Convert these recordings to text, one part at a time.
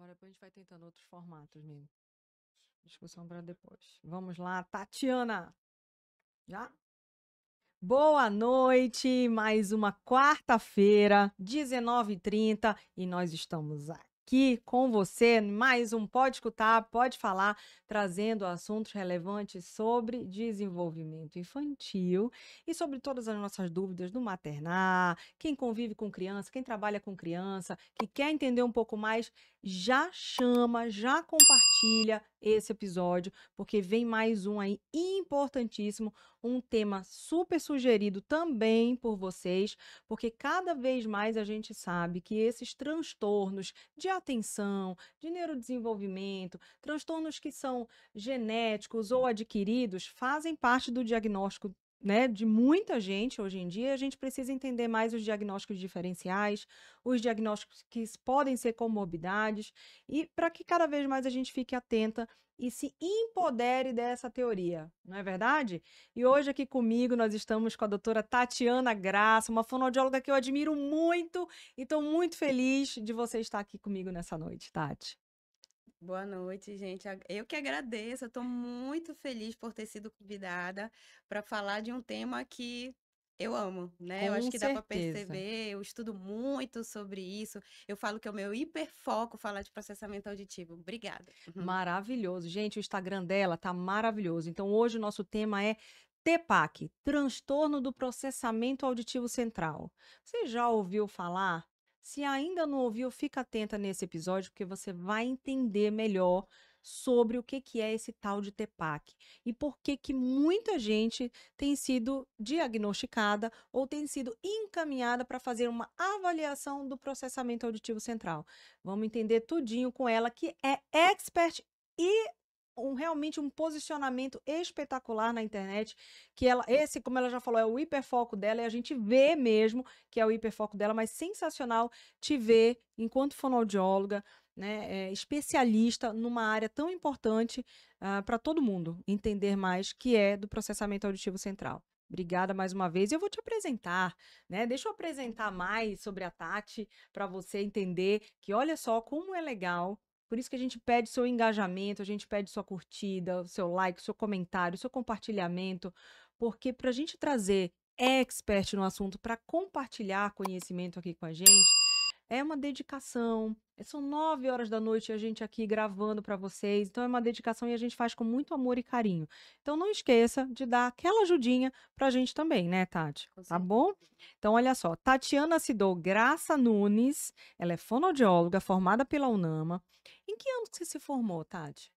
Agora depois a gente vai tentando outros formatos mesmo. Discussão para depois. Vamos lá, Tatiana. Já? Boa noite, mais uma quarta-feira, 19h30, e nós estamos aqui com você, mais um Pode Escutar, Pode Falar, trazendo assuntos relevantes sobre desenvolvimento infantil e sobre todas as nossas dúvidas do maternar, quem convive com criança, quem trabalha com criança, que quer entender um pouco mais, já chama, já compartilha esse episódio, porque vem mais um aí importantíssimo, um tema super sugerido também por vocês, porque cada vez mais a gente sabe que esses transtornos de atenção, de neurodesenvolvimento, transtornos que são genéticos ou adquiridos, fazem parte do diagnóstico, né, de muita gente hoje em dia. A gente precisa entender mais os diagnósticos diferenciais, os diagnósticos que podem ser comorbidades, e para que cada vez mais a gente fique atenta e se empodere dessa teoria, não é verdade? E hoje aqui comigo nós estamos com a doutora Tatiana Graça, uma fonoaudióloga que eu admiro muito e estou muito feliz de você estar aqui comigo nessa noite, Tati. Boa noite, gente. Eu que agradeço. Eu estou muito feliz por ter sido convidada para falar de um tema que eu amo, né? Eu acho Com que dá para certeza. perceber. Eu estudo muito sobre isso. Eu falo que é o meu hiperfoco falar de processamento auditivo. Obrigada. Uhum. Maravilhoso. Gente, o Instagram dela tá maravilhoso. Então hoje o nosso tema é TPAC, transtorno do processamento auditivo central. Você já ouviu falar? Se ainda não ouviu, fica atenta nesse episódio, porque você vai entender melhor sobre o que é esse tal de TPAC e por que muita gente tem sido diagnosticada ou tem sido encaminhada para fazer uma avaliação do processamento auditivo central. Vamos entender tudinho com ela, que é expert e realmente um posicionamento espetacular na internet, que esse, como ela já falou, é o hiperfoco dela, e a gente vê mesmo que é o hiperfoco dela, mas sensacional te ver enquanto fonoaudióloga, né, especialista numa área tão importante para todo mundo entender mais, que é do processamento auditivo central. Obrigada mais uma vez. Eu vou te apresentar, né? Deixa eu apresentar mais sobre a Tati para você entender que olha só como é legal. Por isso que a gente pede seu engajamento, a gente pede sua curtida, o seu like, o seu comentário, o seu compartilhamento, porque para a gente trazer expert no assunto para compartilhar conhecimento aqui com a gente, é uma dedicação. São 9 horas da noite a gente aqui gravando para vocês, então é uma dedicação e a gente faz com muito amor e carinho. Então não esqueça de dar aquela ajudinha para a gente também, né, Tati? Com Tá certeza. bom? Então, olha só, Tatiana Cidou Graça Nunes, ela é fonoaudióloga formada pela UNAMA. Em que ano que você se formou, Tati?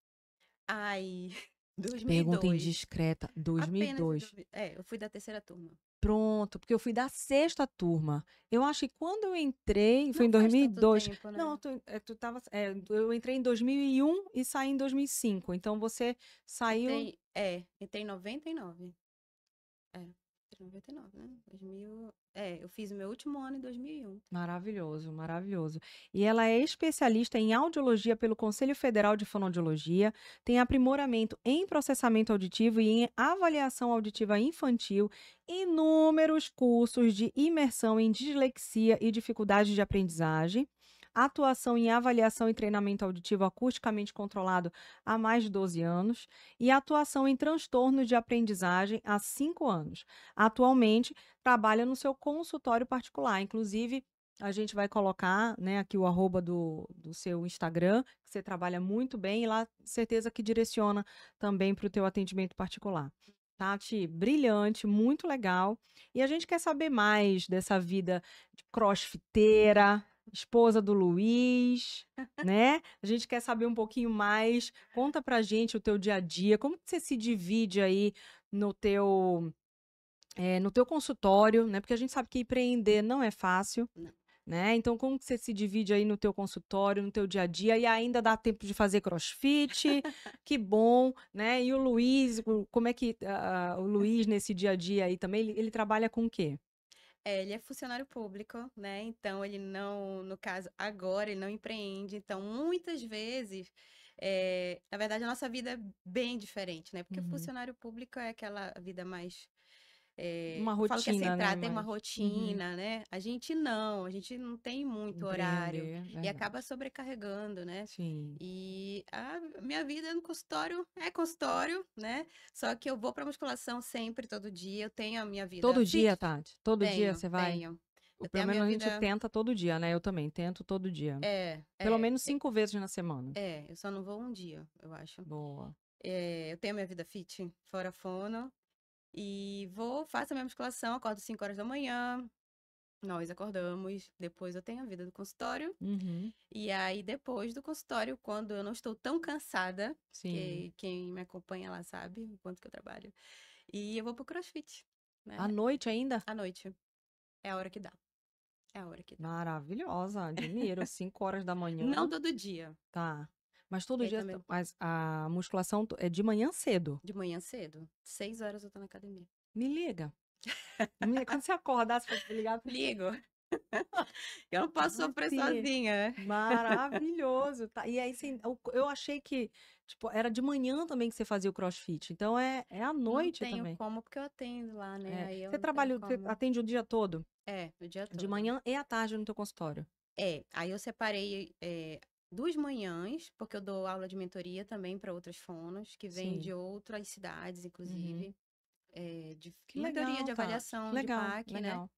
Ai, Pergunta 2002. indiscreta, Apenas em 2002. 2000. É, eu fui da terceira turma. Pronto, porque eu fui da sexta turma. Eu acho que quando eu entrei, foi Não em faz tanto 2002. tempo, Não, né? eu entrei em 2001 e saí em 2005. Então você saiu. Entrei em 99. É, entrei em 99, né? 2000. Eu fiz o meu último ano em 2001. Maravilhoso, maravilhoso. E ela é especialista em audiologia pelo Conselho Federal de Fonoaudiologia, tem aprimoramento em processamento auditivo e em avaliação auditiva infantil, inúmeros cursos de imersão em dislexia e dificuldades de aprendizagem, atuação em avaliação e treinamento auditivo acusticamente controlado há mais de 12 anos e atuação em transtornos de aprendizagem há 5 anos. Atualmente, trabalha no seu consultório particular, inclusive a gente vai colocar, né, aqui o arroba do seu Instagram, que você trabalha muito bem, e lá certeza que direciona também para o teu atendimento particular. Tati, brilhante, muito legal. E a gente quer saber mais dessa vida de crossfiteira, esposa do Luiz, né? A gente quer saber um pouquinho mais. Conta pra gente o teu dia a dia, como que você se divide aí no teu consultório, né? Porque a gente sabe que empreender não é fácil, Não. né? Então, como que você se divide aí no teu consultório, no teu dia a dia, e ainda dá tempo de fazer crossfit? Que bom, né? E o Luiz, como é que o Luiz nesse dia a dia aí também, ele trabalha com o quê? Ele é funcionário público, né? Então ele não, no caso, agora ele não empreende. Então, muitas vezes, na verdade, a nossa vida é bem diferente, né? Porque Uhum. funcionário público é aquela vida mais Uma Eu falo que é rotina, né, centrado, tem uma mais. Uhum. rotina, né? A gente não tem muito horário Compreender, e acaba verdade. sobrecarregando, né? Sim. E a minha vida no consultório é consultório, né? Só que eu vou para musculação sempre, todo dia. Eu tenho a minha vida Todo dia, fit? Tati? Todo dia Tenho, você vai? tenho. Ou Eu tenho pelo a menos minha a gente vida. tenta todo dia, né? Eu também tento todo dia. É, Pelo é, menos 5 vezes na semana. eu só não vou um dia, eu acho. Boa. Eu tenho a minha vida fit, fora fono, e faço a minha musculação, acordo 5 horas da manhã, nós acordamos, depois eu tenho a vida do consultório, Uhum. e aí depois do consultório, quando eu não estou tão cansada, Sim. que quem me acompanha lá sabe o quanto que eu trabalho, e eu vou pro CrossFit, À né, noite ainda? à noite. É a hora que dá, é a hora que dá. Maravilhosa, admiro. 5 horas da Não manhã. todo dia, Tá. Mas porque todo aí dia, também mas a musculação é de manhã cedo. de manhã cedo, 6 horas eu tô na academia. Me liga. Quando você acordar, você pode me ligar. Ligo, eu não posso sofrer Assim, sozinha, né? maravilhoso. Tá. E aí, assim, eu achei que, tipo, era de manhã também que você fazia o CrossFit. Então é à Não noite tenho também. como, porque eu atendo lá, né? É. Aí eu Você não tenho trabalha, você como. atende o dia todo? O dia De todo. manhã e à tarde no teu consultório. Aí eu separei 2 manhãs, porque eu dou aula de mentoria também para outras fonos, que vêm Sim. de outras cidades, Uhum. inclusive, de Que mentoria de legal, Tati. Que avaliação de legal, PAC, né? legal.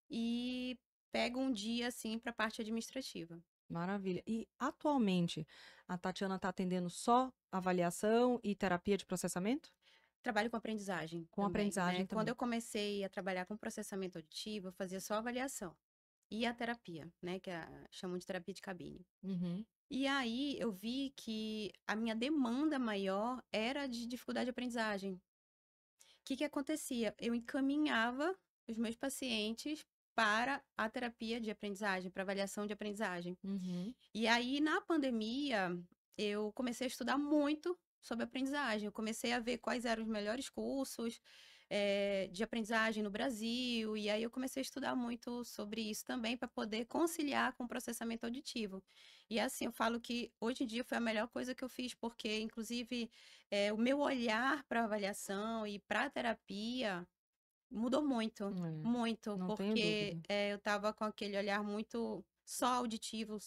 E pego um dia, assim, para a parte administrativa. Maravilha. E atualmente, a Tatiana está atendendo só avaliação e terapia de processamento? Trabalho com aprendizagem Com também, né? aprendizagem Quando também. eu comecei a trabalhar com processamento auditivo, eu fazia só avaliação. E a terapia, né? Chamam de terapia de cabine. Uhum. E aí eu vi que a minha demanda maior era de dificuldade de aprendizagem. O que que acontecia? Eu encaminhava os meus pacientes para a terapia de aprendizagem, para avaliação de aprendizagem. Uhum. E aí, na pandemia, eu comecei a estudar muito sobre aprendizagem. Eu comecei a ver quais eram os melhores cursos, de aprendizagem no Brasil. E aí, eu comecei a estudar muito sobre isso também, para poder conciliar com o processamento auditivo. E assim, eu falo que hoje em dia foi a melhor coisa que eu fiz, porque, inclusive, o meu olhar para avaliação e para a terapia mudou muito, É, muito, não tenho porque dúvida. eu estava com aquele olhar muito só auditivo,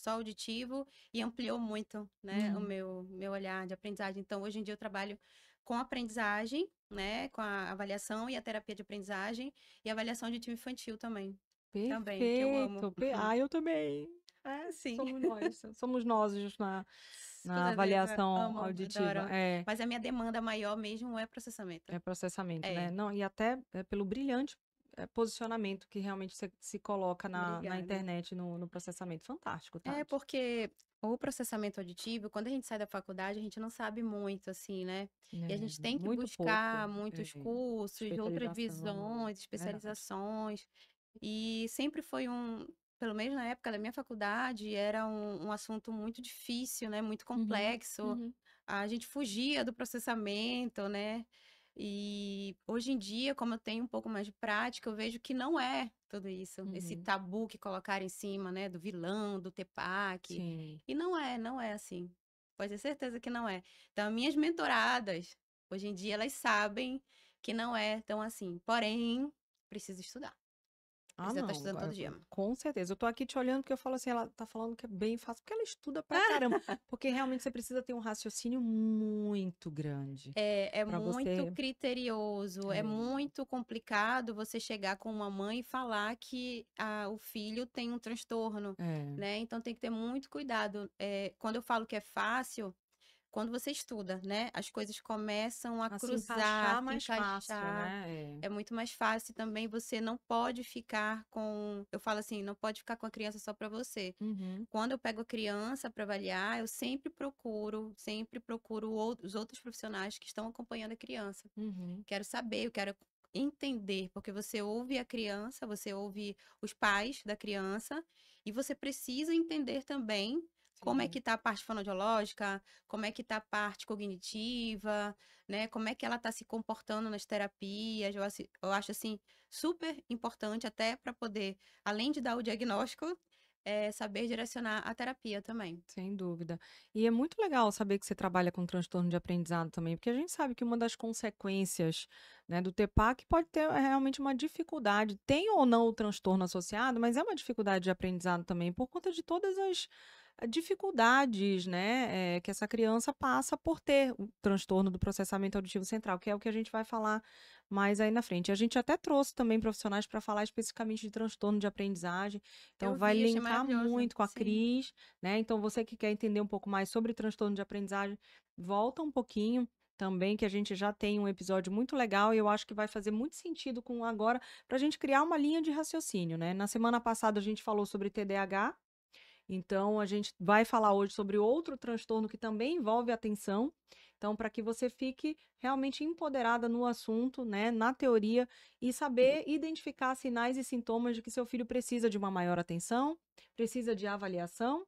e ampliou muito, né, o Uhum. meu olhar de aprendizagem. Então, hoje em dia eu trabalho com aprendizagem, né, com a avaliação e a terapia de aprendizagem, e avaliação de time infantil também, que eu amo. Perfeito. Eu também. É, Sim. somos nós Com na certeza, avaliação amo, auditiva. adoro. É, Mas a minha demanda maior mesmo é processamento. é processamento, né? É, Não, e até pelo brilhante posicionamento que realmente você se coloca na obrigada. internet no processamento. Fantástico, É Tati. porque o processamento auditivo, quando a gente sai da faculdade, a gente não sabe muito, assim, né? E a É, gente tem que muito pouco. buscar muitos É, cursos, outras especialização. visões, Verdade. especializações. E sempre foi pelo menos na época da minha faculdade, era um assunto muito difícil, né? Muito Uhum, complexo. uhum, A gente fugia do processamento, né? E hoje em dia, como eu tenho um pouco mais de prática, eu vejo que não é tudo isso, esse uhum. tabu que colocaram em cima, né, do vilão, do TEPAC. Sim. E não é assim. Pode ter certeza que não é. Então, minhas mentoradas, hoje em dia, elas sabem que não é tão assim. Porém, precisa estudar. Ah, Precisa estar não, estudando todo dia. com certeza. Eu tô aqui te olhando porque eu falo assim, ela tá falando que é bem fácil, porque ela estuda pra caramba. Porque realmente você precisa ter um raciocínio muito grande É pra muito você. criterioso, é É, muito complicado você chegar com uma mãe e falar que o filho tem um transtorno, é, né? Então tem que ter muito cuidado. Quando eu falo que é fácil, quando você estuda, né? As coisas começam a a se cruzar, encaixar se mais fácil, encaixar. né? É. É muito mais fácil também. Você não pode ficar com. Eu falo assim, não pode ficar com a criança só para você. Uhum, Quando eu pego a criança para avaliar, eu sempre procuro os outros profissionais que estão acompanhando a criança. uhum, Quero saber, eu quero entender, porque você ouve a criança, você ouve os pais da criança, e você precisa entender também como é sim. que está a parte fonoaudiológica, como é que está a parte cognitiva, né? Como é que ela está se comportando nas terapias. Eu acho assim super importante até para poder, além de dar o diagnóstico, saber direcionar a terapia também. Sem dúvida. E é muito legal saber que você trabalha com transtorno de aprendizado também, porque a gente sabe que uma das consequências, né, do TPAC pode ter realmente uma dificuldade, tem ou não o transtorno associado, mas é uma dificuldade de aprendizado também, por conta de todas as dificuldades, né, que essa criança passa por ter o transtorno do processamento auditivo central, que é o que a gente vai falar mais aí na frente. A gente até trouxe também profissionais para falar especificamente de transtorno de aprendizagem, então Eu vai vi, achei linkar maravilhoso. muito com a Sim. Cris, né? Então, você que quer entender um pouco mais sobre transtorno de aprendizagem, volta um pouquinho também, que a gente já tem um episódio muito legal e eu acho que vai fazer muito sentido com agora para a gente criar uma linha de raciocínio, né? Na semana passada a gente falou sobre TDAH, então a gente vai falar hoje sobre outro transtorno que também envolve atenção. Então, para que você fique realmente empoderada no assunto, né, na teoria, e saber identificar sinais e sintomas de que seu filho precisa de uma maior atenção, precisa de avaliação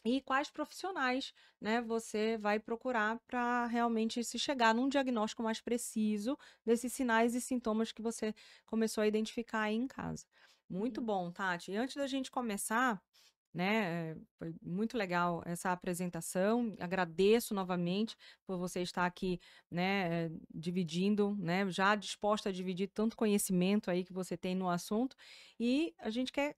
e quais profissionais, né, você vai procurar para realmente se chegar num diagnóstico mais preciso desses sinais e sintomas que você começou a identificar aí em casa. Muito Uhum. bom, Tati. E antes da gente começar, né, foi muito legal essa apresentação. Agradeço novamente por você estar aqui, né, dividindo, né, já disposta a dividir tanto conhecimento aí que você tem no assunto. E a gente quer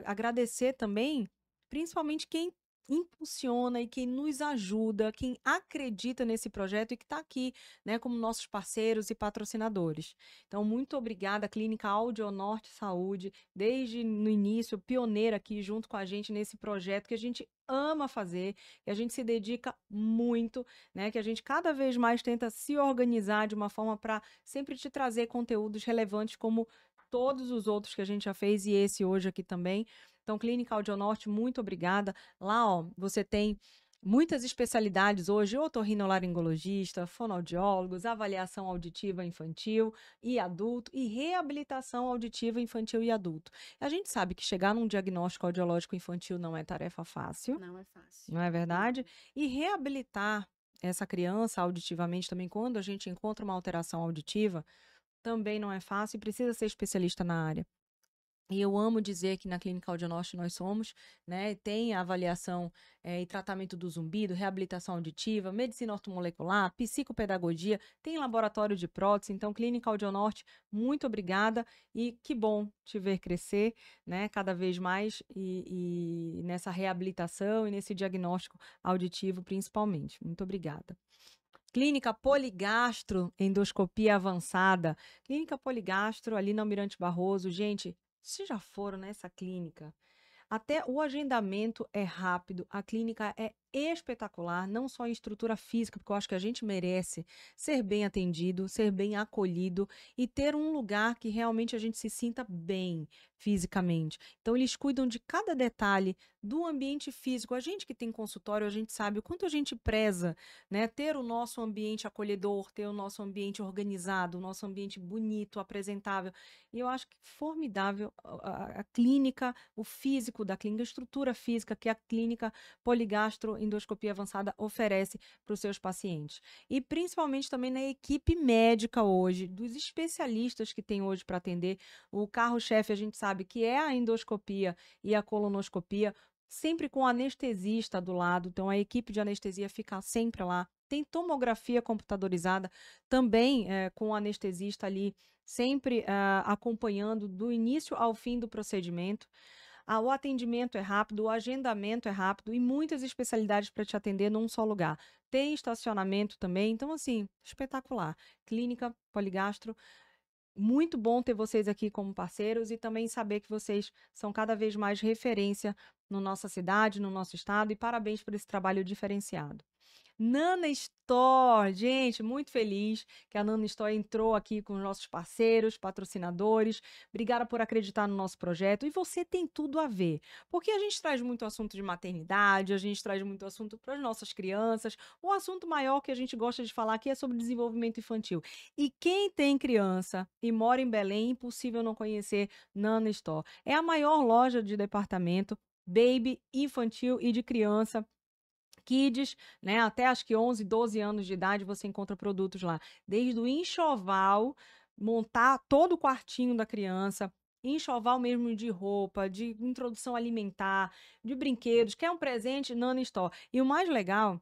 agradecer também, principalmente quem impulsiona e quem nos ajuda, quem acredita nesse projeto e que está aqui, né, como nossos parceiros e patrocinadores. Então, muito obrigada, Clínica Audionorte Saúde, desde no início, pioneira aqui junto com a gente nesse projeto que a gente ama fazer, que a gente se dedica muito, né, que a gente cada vez mais tenta se organizar de uma forma para sempre te trazer conteúdos relevantes como todos os outros que a gente já fez e esse hoje aqui também. Então, Clínica Audionorte, muito obrigada. Lá, ó, você tem muitas especialidades hoje, otorrinolaringologista, fonoaudiólogos, avaliação auditiva infantil e adulto e reabilitação auditiva infantil e adulto. A gente sabe que chegar num diagnóstico audiológico infantil não é tarefa fácil, Não é fácil. não é verdade? Não. E reabilitar essa criança auditivamente também, quando a gente encontra uma alteração auditiva, também não é fácil e precisa ser especialista na área. E eu amo dizer que na Clínica Audionorte nós somos, né? Tem a avaliação e tratamento do zumbido, reabilitação auditiva, medicina ortomolecular, psicopedagogia, tem laboratório de prótese. Então, Clínica Audionorte, muito obrigada e que bom te ver crescer, né? Cada vez mais e nessa reabilitação e nesse diagnóstico auditivo, principalmente. Muito obrigada. Clínica Poligastro, endoscopia avançada. Clínica Poligastro, ali na Almirante Barroso. Gente, vocês já foram nessa clínica? Até o agendamento é rápido, a clínica é espetacular, não só em estrutura física, porque eu acho que a gente merece ser bem atendido, ser bem acolhido e ter um lugar que realmente a gente se sinta bem fisicamente. Então, eles cuidam de cada detalhe do ambiente físico. A gente que tem consultório, a gente sabe o quanto a gente preza, né, ter o nosso ambiente acolhedor, ter o nosso ambiente organizado, o nosso ambiente bonito, apresentável. E eu acho que formidável a clínica, o físico da clínica, a estrutura física que a clínica Poligastroendoscopia Avançada oferece para os seus pacientes. E principalmente também na equipe médica hoje, dos especialistas que tem hoje para atender. O carro-chefe a gente sabe que é a endoscopia e a colonoscopia, sempre com anestesista do lado, então a equipe de anestesia fica sempre lá. Tem tomografia computadorizada, também com o anestesista ali, sempre acompanhando do início ao fim do procedimento. O atendimento é rápido, o agendamento é rápido e muitas especialidades para te atender num só lugar. Tem estacionamento também, então assim, espetacular. Clínica Poligastro, muito bom ter vocês aqui como parceiros e também saber que vocês são cada vez mais referência na nossa cidade, no nosso estado e parabéns por esse trabalho diferenciado. Nana Store, gente, muito feliz que a Nana Store entrou aqui com os nossos parceiros, patrocinadores. Obrigada por acreditar no nosso projeto. E você tem tudo a ver, porque a gente traz muito assunto de maternidade, a gente traz muito assunto para as nossas crianças. O assunto maior que a gente gosta de falar aqui é sobre desenvolvimento infantil. E quem tem criança e mora em Belém, impossível não conhecer Nana Store. É a maior loja de departamento baby, infantil e de criança Kids, né, até acho que 11, 12 anos de idade você encontra produtos lá, desde o enxoval, montar todo o quartinho da criança, enxoval mesmo de roupa, de introdução alimentar, de brinquedos. Quer um presente? Nana Store. E o mais legal,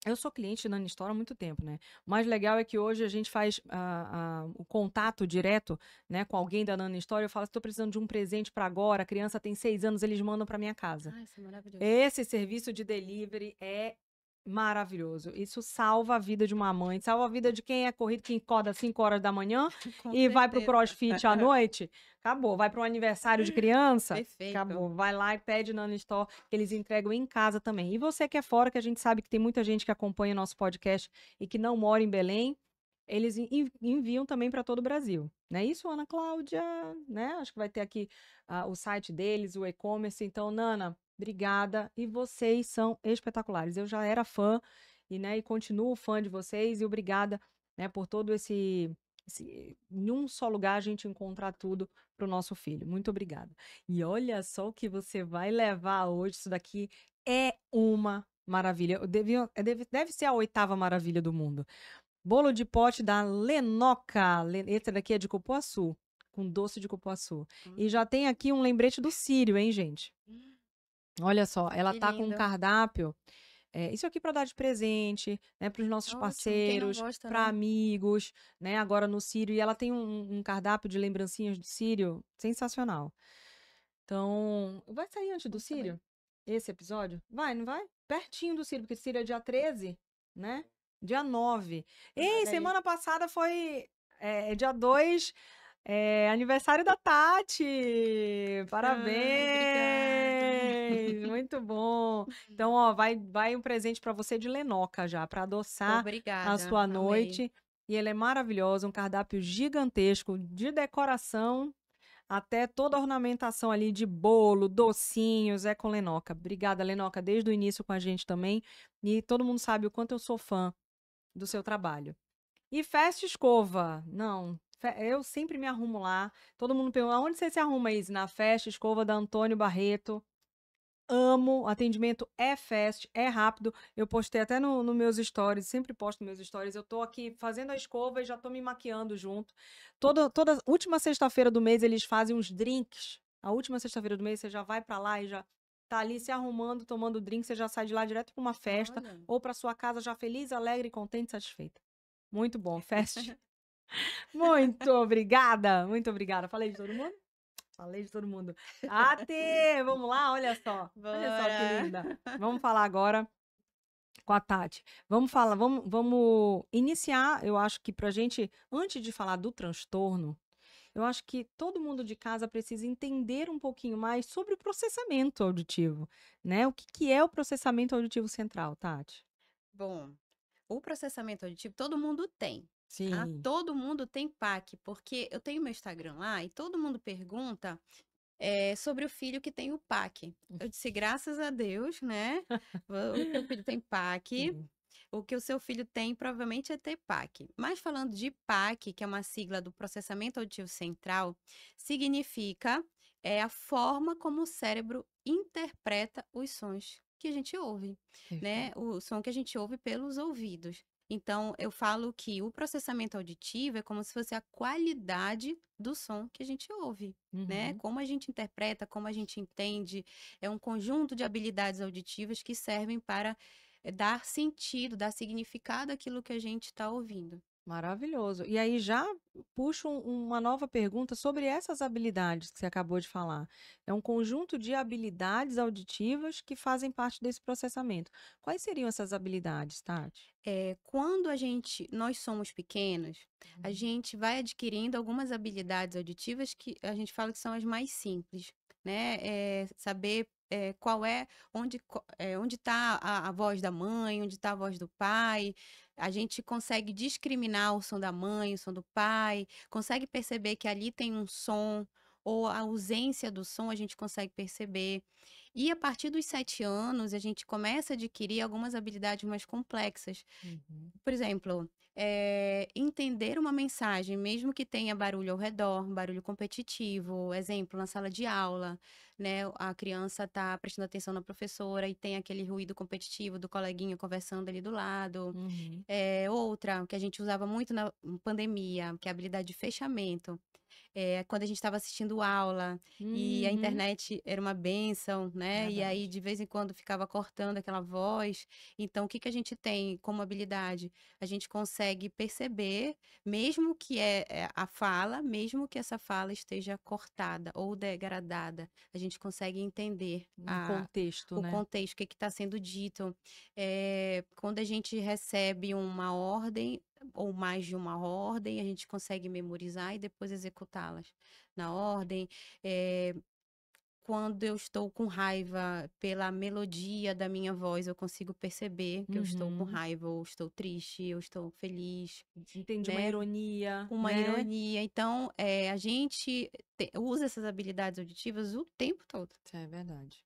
eu sou cliente da Nana Store há muito tempo, né? O mais legal é que hoje a gente faz o contato direto, né, com alguém da Nana Store. Eu falo, estou precisando de um presente para agora, a criança tem 6 anos, eles mandam para minha casa. Ah, isso é maravilhoso. Esse serviço de delivery é maravilhoso. Isso salva a vida de uma mãe, salva a vida de quem é corrido, que acorda às 5 horas da manhã Com e vai pro certeza. CrossFit à noite. Acabou. Vai para um aniversário de criança. Perfeito. Acabou. Vai lá e pede Nana Store, que eles entregam em casa também. E você que é fora, que a gente sabe que tem muita gente que acompanha o nosso podcast e que não mora em Belém, eles enviam também para todo o Brasil. Não é isso, Ana Cláudia? Né? Acho que vai ter aqui o site deles, o e-commerce. Então, Nana, obrigada. E vocês são espetaculares. Eu já era fã né, e continuo fã de vocês. E obrigada, né, por todo em um só lugar a gente encontrar tudo para o nosso filho. Muito obrigada. E olha só o que você vai levar hoje. Isso daqui é uma maravilha. Deve ser a 8ª maravilha do mundo. Bolo de pote da Lenoca. Esse daqui é de cupuaçu, com doce de cupuaçu. E já tem aqui um lembrete do Sírio, hein, gente? Olha só, ela Que tá com um lindo. cardápio. Isso aqui para dar de presente, né, para os nossos Ótimo, quem não parceiros, gosta, para né? amigos, né, agora no Sírio. E ela tem um cardápio de lembrancinhas do Sírio sensacional. Então, vai sair antes do Vamos saber. Sírio? Esse episódio? Vai, não vai? Pertinho do Sírio, porque Sírio é dia 13, né? Dia 9. Ei, Olha aí. semana passada foi dia 2, aniversário da Tati. Parabéns! Muito bom. Então, ó, vai um presente para você de Lenoca já, para adoçar a Obrigada, sua amei. noite. E ele é maravilhoso, um cardápio gigantesco de decoração até toda a ornamentação ali de bolo, docinhos, é com Lenoca. Obrigada, Lenoca, desde o início com a gente também. E todo mundo sabe o quanto eu sou fã do seu trabalho. E Festa Escova. Não, eu sempre me arrumo lá. Todo mundo pergunta, onde você se arruma, Izzy? Na Festa Escova da Antônio Barreto. Amo, o atendimento é fast, é rápido. Eu postei até no meus stories, sempre posto nos meus stories. Eu tô aqui fazendo a escova e já tô me maquiando junto. Toda última sexta-feira do mês eles fazem uns drinks. A última sexta-feira do mês você já vai pra lá e já tá ali se arrumando, tomando drink, você já sai de lá direto pra uma festa Olha. ou pra sua casa já feliz, alegre, contente, satisfeita. Muito bom, fast. Muito obrigada, muito obrigada. Falei de todo mundo? Falei de todo mundo. Tati, vamos lá, olha só. Olha só que Bora. linda. Vamos falar agora com a Tati. Vamos iniciar, eu acho que pra gente, antes de falar do transtorno, eu acho que todo mundo de casa precisa entender um pouquinho mais sobre o processamento auditivo, né? O que que é o processamento auditivo central, Tati? Bom, o processamento auditivo todo mundo tem, tá? Sim. Todo mundo tem PAC, porque eu tenho meu Instagram lá e todo mundo pergunta sobre o filho que tem o PAC. Eu disse, graças a Deus, né? O seu filho tem PAC. Sim. O que o seu filho tem provavelmente é TPAC. Mas falando de PAC, que é uma sigla do processamento auditivo central, significa a forma como o cérebro interpreta os sons que a gente ouve, né? Perfeito. O som que a gente ouve pelos ouvidos. Então, eu falo que o processamento auditivo é como se fosse a qualidade do som que a gente ouve, né? Uhum. Como a gente interpreta, como a gente entende, é um conjunto de habilidades auditivas que servem para dar sentido, dar significado àquilo que a gente está ouvindo. Maravilhoso. E aí já puxo uma nova pergunta sobre essas habilidades que você acabou de falar. É um conjunto de habilidades auditivas que fazem parte desse processamento. Quais seriam essas habilidades, Tati? Quando nós somos pequenos, a Uhum. gente vai adquirindo algumas habilidades auditivas que a gente fala que são as mais simples, né? Saber qual é, onde está a voz da mãe, onde está a voz do pai. A gente consegue discriminar o som da mãe, o som do pai, consegue perceber que ali tem um som, ou a ausência do som a gente consegue perceber. E a partir dos 7 anos, a gente começa a adquirir algumas habilidades mais complexas. Uhum. Por exemplo, entender uma mensagem, mesmo que tenha barulho ao redor, barulho competitivo, exemplo, na sala de aula, né? A criança está prestando atenção na professora e tem aquele ruído competitivo do coleguinha conversando ali do lado. Uhum. Outra, que a gente usava muito na pandemia, que é a habilidade de fechamento. quando a gente estava assistindo aula e a Uhum. internet era uma bênção, né? E aí Verdade. de vez em quando ficava cortando aquela voz. Então, o que que a gente tem como habilidade? A gente consegue perceber, mesmo que a fala, mesmo que essa fala esteja cortada ou degradada, a gente consegue entender Um contexto, o né. contexto, o que está sendo dito. Quando a gente recebe uma ordem, ou mais de uma ordem, a gente consegue memorizar e depois executá-las na ordem. Eh, Quando eu estou com raiva, pela melodia da minha voz, eu consigo perceber que eu estou com Uhum. raiva, ou estou triste, ou estou feliz, Entende uma né? ironia, Com uma né. ironia. Então, a gente usa essas habilidades auditivas o tempo todo. Isso é verdade.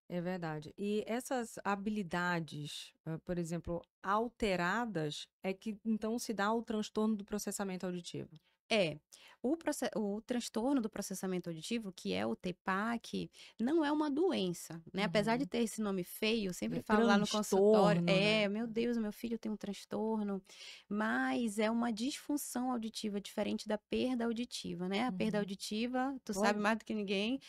É verdade. E essas habilidades, por exemplo, alteradas, é que então se dá o transtorno do processamento auditivo? É, o transtorno do processamento auditivo, que é o TPAC, não é uma doença, né, apesar de Uhum. ter esse nome feio, eu sempre É falo lá no consultório transtorno, né. "Meu Deus, o meu filho tem um transtorno", mas é uma disfunção auditiva diferente da perda auditiva, né. A perda Uhum. auditiva, tu sabe Olha, mais do que ninguém,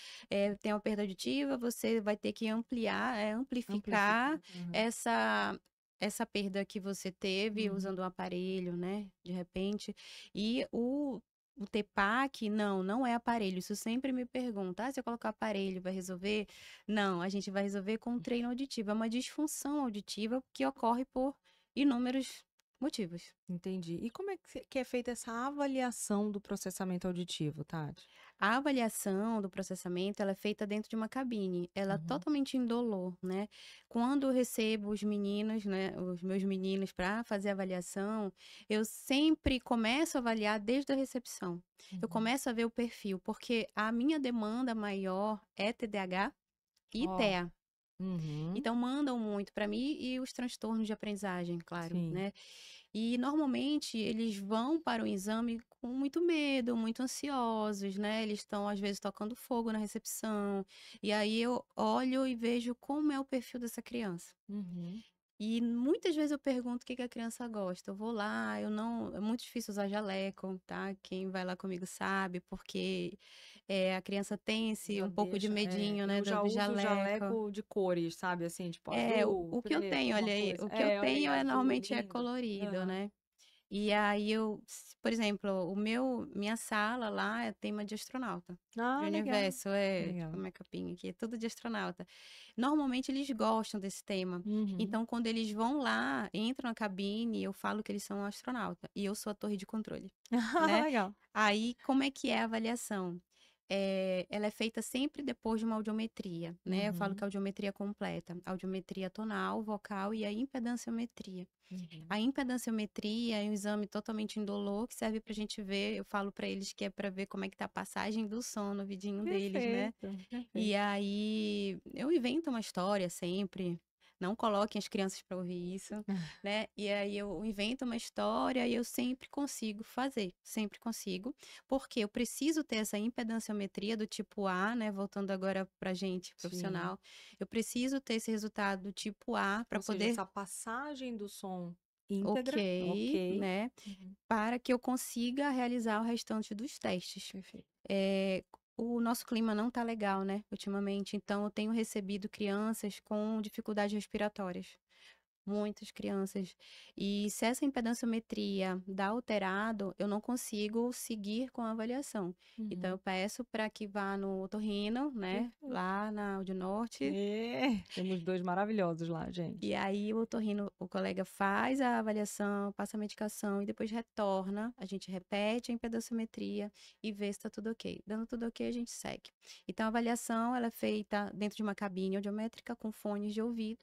tem uma perda auditiva, você vai ter que amplificar amplificar. Aham. essa perda que você teve Uhum. usando um aparelho, né, de repente. E o TEPAC, não é aparelho. Isso sempre me pergunta: "Ah, se eu colocar aparelho vai resolver?" Não, a gente vai resolver com treino auditivo. É uma disfunção auditiva que ocorre por inúmeros motivos. Entendi. E como é que é feita essa avaliação do processamento auditivo, Tati? A avaliação do processamento, ela é feita dentro de uma cabine, ela é Uhum. totalmente indolor, né. Quando eu recebo os meninos, né, os meus meninos para fazer a avaliação, eu sempre começo a avaliar desde a recepção. Eu Uhum. começo a ver o perfil, porque a minha demanda maior é TDAH e Ó. TEA. Uhum. Então mandam muito para mim e os transtornos de aprendizagem, claro, Sim. né. E normalmente eles vão para o exame com muito medo, muito ansiosos, né, eles estão às vezes tocando fogo na recepção, e aí eu olho e vejo como é o perfil dessa criança. Uhum. E muitas vezes eu pergunto o que que a criança gosta. Eu vou lá, eu não é muito difícil usar jaleco, tá, quem vai lá comigo sabe, porque, a criança tem esse Já um pouco de deixa, medinho, né, eu do já do uso jaleco. jaleco de cores, sabe, assim, tipo O azul, o que eu preto, tenho, alguma olha aí, coisa. o que eu É, olha aí, tenho azul, normalmente é lindo. colorido, Aham. né. E aí por exemplo, minha sala lá é tema de astronauta, de Ah, legal, universo, é, tipo legal. minha capinha aqui, é tudo de astronauta. Normalmente eles gostam desse tema, Uhum. então quando eles vão lá, entram na cabine, eu falo que eles são um astronauta, e eu sou a torre de controle, né. Legal. Aí como é que é a avaliação? Ela é feita sempre depois de uma audiometria, né, eu falo que Uhum, a audiometria completa, audiometria tonal, vocal e a impedanciometria. uhum. A impedanciometria é um exame totalmente indolor que serve pra gente ver, eu falo pra eles que é pra ver como é que tá a passagem do som no ouvidinho deles, né. Perfeito, E perfeito. aí eu invento uma história sempre, não coloquem as crianças pra ouvir isso, né. E aí eu invento uma história e eu sempre consigo fazer, sempre consigo, porque eu preciso ter essa impedanciometria do tipo A, né, voltando agora pra gente Sim. profissional, eu preciso ter esse resultado do tipo A pra Ou seja, poder essa passagem do som íntegra, ok, ok. né, Uhum, para que eu consiga realizar o restante dos testes. perfeito. Eh, o nosso clima não tá legal, né, ultimamente, então eu tenho recebido crianças com dificuldades respiratórias. Muitas crianças. E se essa impedanciometria dá alterado, eu não consigo seguir com a avaliação. Então eu Uhum, peço para que vá no otorrino, né, perfeito. lá na Audionorte, Temos 2 maravilhosos lá, gente. e aí o otorrino, o colega faz a avaliação, passa a medicação e depois retorna, a gente repete a impedanciometria e vê se está tudo ok. Dando tudo ok, a gente segue. Então a avaliação ela é feita dentro de uma cabine audiométrica com fones de ouvido,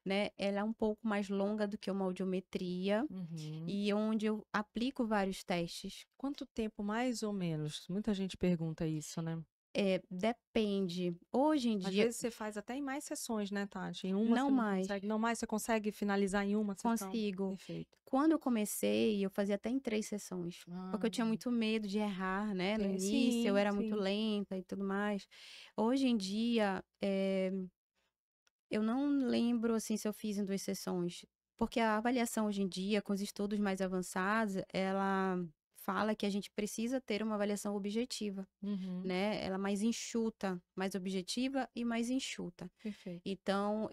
né, ela é um pouco mais longa do que uma audiometria, Uhum. e onde eu aplico vários testes. Quanto tempo mais ou menos? Muita gente pergunta isso, né. Depende. Hoje em Às dia, vezes você faz até em mais sessões, né, Tati? Em uma não você não mais, consegue não mais, você consegue finalizar em uma sessão? consigo. Perfeito. Quando eu comecei, eu fazia até em 3 sessões, porque eu tinha Ah, muito medo de errar, né, no início eu sim, era muito sim. lenta e tudo mais. Hoje em dia, eu não lembro, assim, se eu fiz em 2 sessões, porque a avaliação hoje em dia, com os estudos mais avançados, ela fala que a gente precisa ter uma avaliação objetiva, Uhum. né? Ela mais enxuta, mais objetiva e mais enxuta. Perfeito. Então,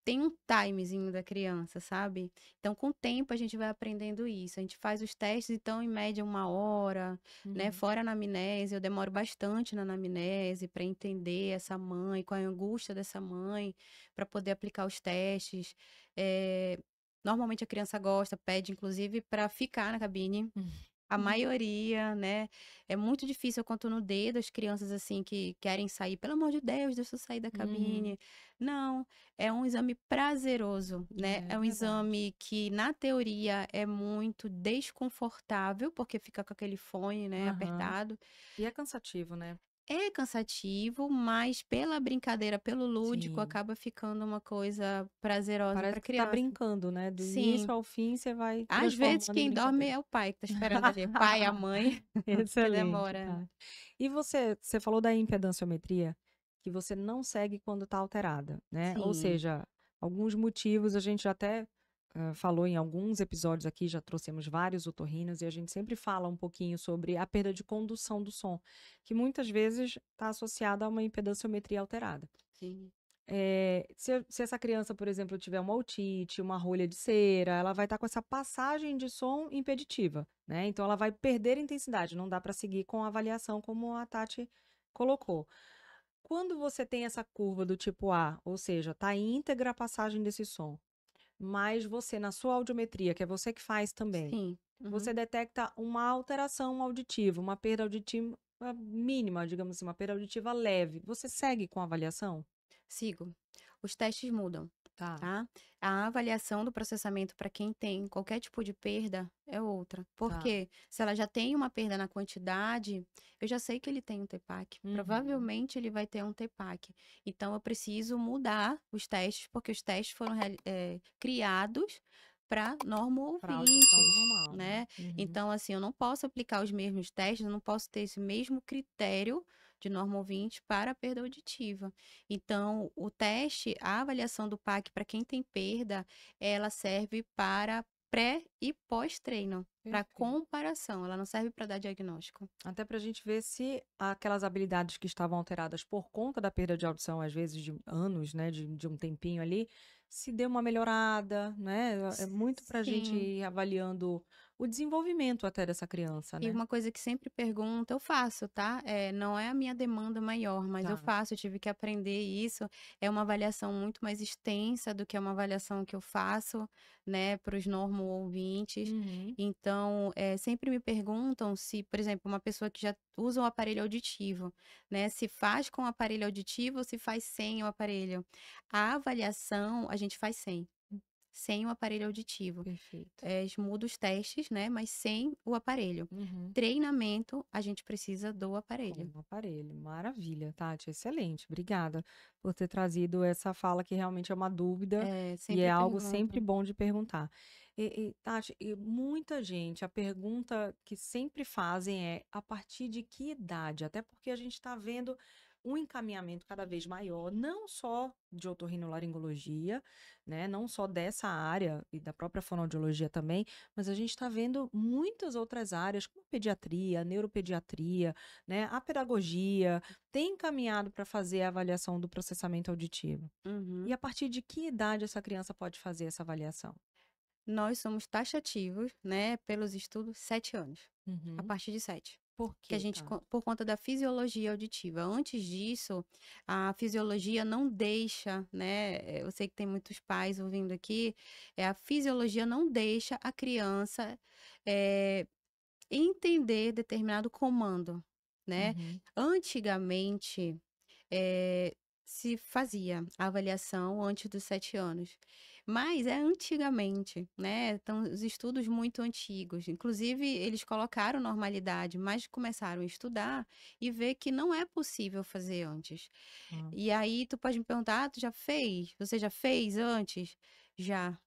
tem um timezinho da criança, sabe? Então, com o tempo, a gente vai aprendendo isso. A gente faz os testes, então, em média, 1 hora, né? Uhum. Fora a anamnese, eu demoro bastante na anamnese para entender essa mãe, qual é a angústia dessa mãe, para poder aplicar os testes. Eh, Normalmente a criança gosta, pede, inclusive, para ficar na cabine. A Uhum. maioria, né, é muito difícil, eu conto no dedo as crianças, assim, que querem sair: "Pelo amor de Deus, deixa eu sair da Uhum. cabine". Não, é um exame prazeroso, né, É é um verdade. exame que na teoria é muito desconfortável, porque fica com aquele fone, né, Aham. apertado. E é cansativo, né? É cansativo, mas pela brincadeira, pelo lúdico, Sim. acaba ficando uma coisa prazerosa Parece para que tá criança. brincando, né? Do início Sim. ao fim, você vai Às vezes transformando em quem dorme brincadeira. é o pai que tá esperando ali, o pai, a mãe, que Excelente, demora. tá. E você falou da impedanciometria, que você não segue quando está alterada, né, ou Sim, seja, alguns motivos a gente já até, falou em alguns episódios aqui, já trouxemos vários otorrinos e a gente sempre fala um pouquinho sobre a perda de condução do som, que muitas vezes está associada a uma impedanciometria alterada. sim, Se essa criança, por exemplo, tiver uma otite, uma rolha de cera, ela vai estar com essa passagem de som impeditiva, né, então ela vai perder intensidade, não dá para seguir com a avaliação como a Tati colocou. Quando você tem essa curva do tipo A, ou seja, tá íntegra a passagem desse som, mas você na sua audiometria, que é você que faz também, sim. Uhum. você detecta uma alteração auditiva, uma perda auditiva mínima, digamos assim, uma perda auditiva leve, você segue com a avaliação? Sigo. Os testes mudam, Tá, tá? A avaliação do processamento para quem tem qualquer tipo de perda é outra. tá. Porque se ela já tem uma perda na quantidade, eu já sei que ele tem um TEPAC. Uhum. Provavelmente ele vai ter um TEPAC. Então eu preciso mudar os testes, porque os testes foram criados para Pra audição normo-ouvintes, normal, né. né? Uhum. Então, assim, eu não posso aplicar os mesmos testes, eu não posso ter esse mesmo critério de normo-ouvinte para a perda auditiva. Então, o teste, a avaliação do PAC para quem tem perda, ela serve para pré e pós-treino, para Perfeito. comparação, ela não serve para dar diagnóstico. Até pra gente ver se aquelas habilidades que estavam alteradas por conta da perda de audição, às vezes de anos, né, de um tempinho ali, se deu uma melhorada, né, é muito pra gente Sim. ir avaliando o desenvolvimento até dessa criança, E né. uma coisa que sempre pergunto, eu faço, tá? Não é a minha demanda maior, mas eu Tá. faço, eu tive que aprender isso. É uma avaliação muito mais extensa do que uma avaliação que eu faço, né, para os normo-ouvintes. Uhum. Então, sempre me perguntam se, por exemplo, uma pessoa que já usa um aparelho auditivo, né, se faz com o aparelho auditivo ou se faz sem o aparelho. A avaliação a gente faz sem o aparelho auditivo. Perfeito. Muda os testes, né, mas sem o aparelho. Uhum. Treinamento, a gente precisa do Com aparelho. o aparelho. Maravilha, Tati, excelente. Obrigada por ter trazido essa fala que realmente é uma dúvida É, e sempre é algo sempre perguntam. bom de perguntar. Tati, muita gente, a pergunta que sempre fazem é a partir de que idade? Até porque a gente está vendo um encaminhamento cada vez maior, não só de otorrinolaringologia, né? Não só dessa área e da própria fonoaudiologia também, mas a gente está vendo muitas outras áreas, como pediatria, neuropediatria, né, a pedagogia tem caminhado para fazer a avaliação do processamento auditivo. E Uhum. a partir de que idade essa criança pode fazer essa avaliação? Nós somos taxativos, né, pelos estudos, 7 anos, a Uhum. partir de 7. Por Que a quê, gente, tá? por conta da fisiologia auditiva. Antes disso, a fisiologia não deixa, né? Eu sei que tem muitos pais ouvindo aqui, a fisiologia não deixa a criança eh, entender determinado comando, né. Uhum. Antigamente, eh, se fazia a avaliação antes dos 7 anos, mas é antigamente, né, então os estudos muito antigos, inclusive eles colocaram normalidade, mas começaram a estudar e ver que não é possível fazer antes. Ah, E aí tu pode me perguntar: "Ah, tu já fez? Você já fez antes?" Já.